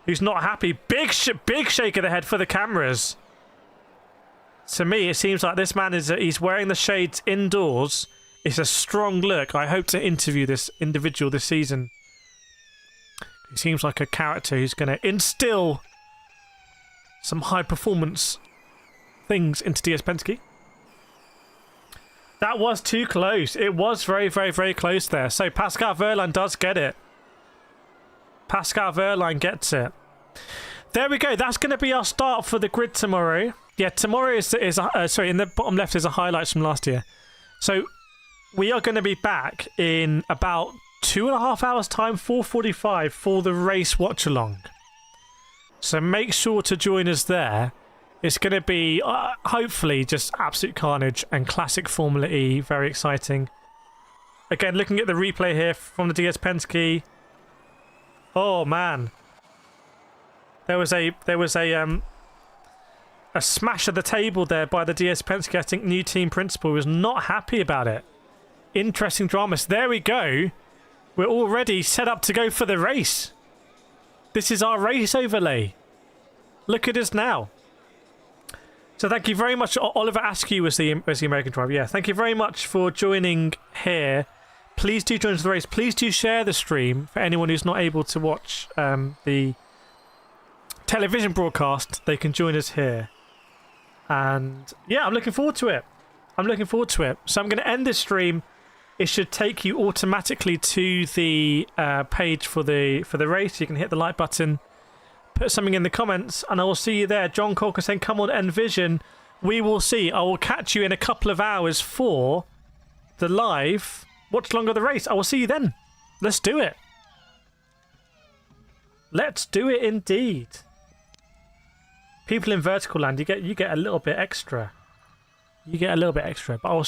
who's not happy. Big shake of the head for the cameras. To me, it seems like this man he's wearing the shades indoors. It's a strong look. I hope to interview this individual this season. He seems like a character who's going to instill some high performance things into DS Penske. That was too close. It was very, very, very close there. So Pascal Wehrlein does get it. Pascal Wehrlein gets it. There we go. That's going to be our start for the grid tomorrow. Yeah, tomorrow is sorry, in the bottom left is a highlights from last year. So we are going to be back in about 2.5 hours time, 4:45 for the race watch along. So make sure to join us there. It's going to be hopefully just absolute carnage and classic Formula E. Very exciting. Again, looking at the replay here from the DS Penske. Oh man, there was a smash of the table there by the DS Penske. I think new team principal was not happy about it. Interesting drama. So there we go. We're already set up to go for the race. This is our race overlay. Look at us now. So thank you very much. Oliver Askew was the American driver. Yeah, thank you very much for joining here. Please do join us for the race. Please do share the stream for anyone who's not able to watch the television broadcast. They can join us here. And yeah, I'm looking forward to it. I'm looking forward to it. So I'm going to end this stream. It should take you automatically to the page for the race. You can hit the like button, put something in the comments, and I will see you there. John Corker saying, come on, Envision. We will see. I will catch you in a couple of hours for the live watch along of the race. I will see you then. Let's do it. Let's do it indeed. People in vertical land, you get a little bit extra. You get a little bit extra, but I'll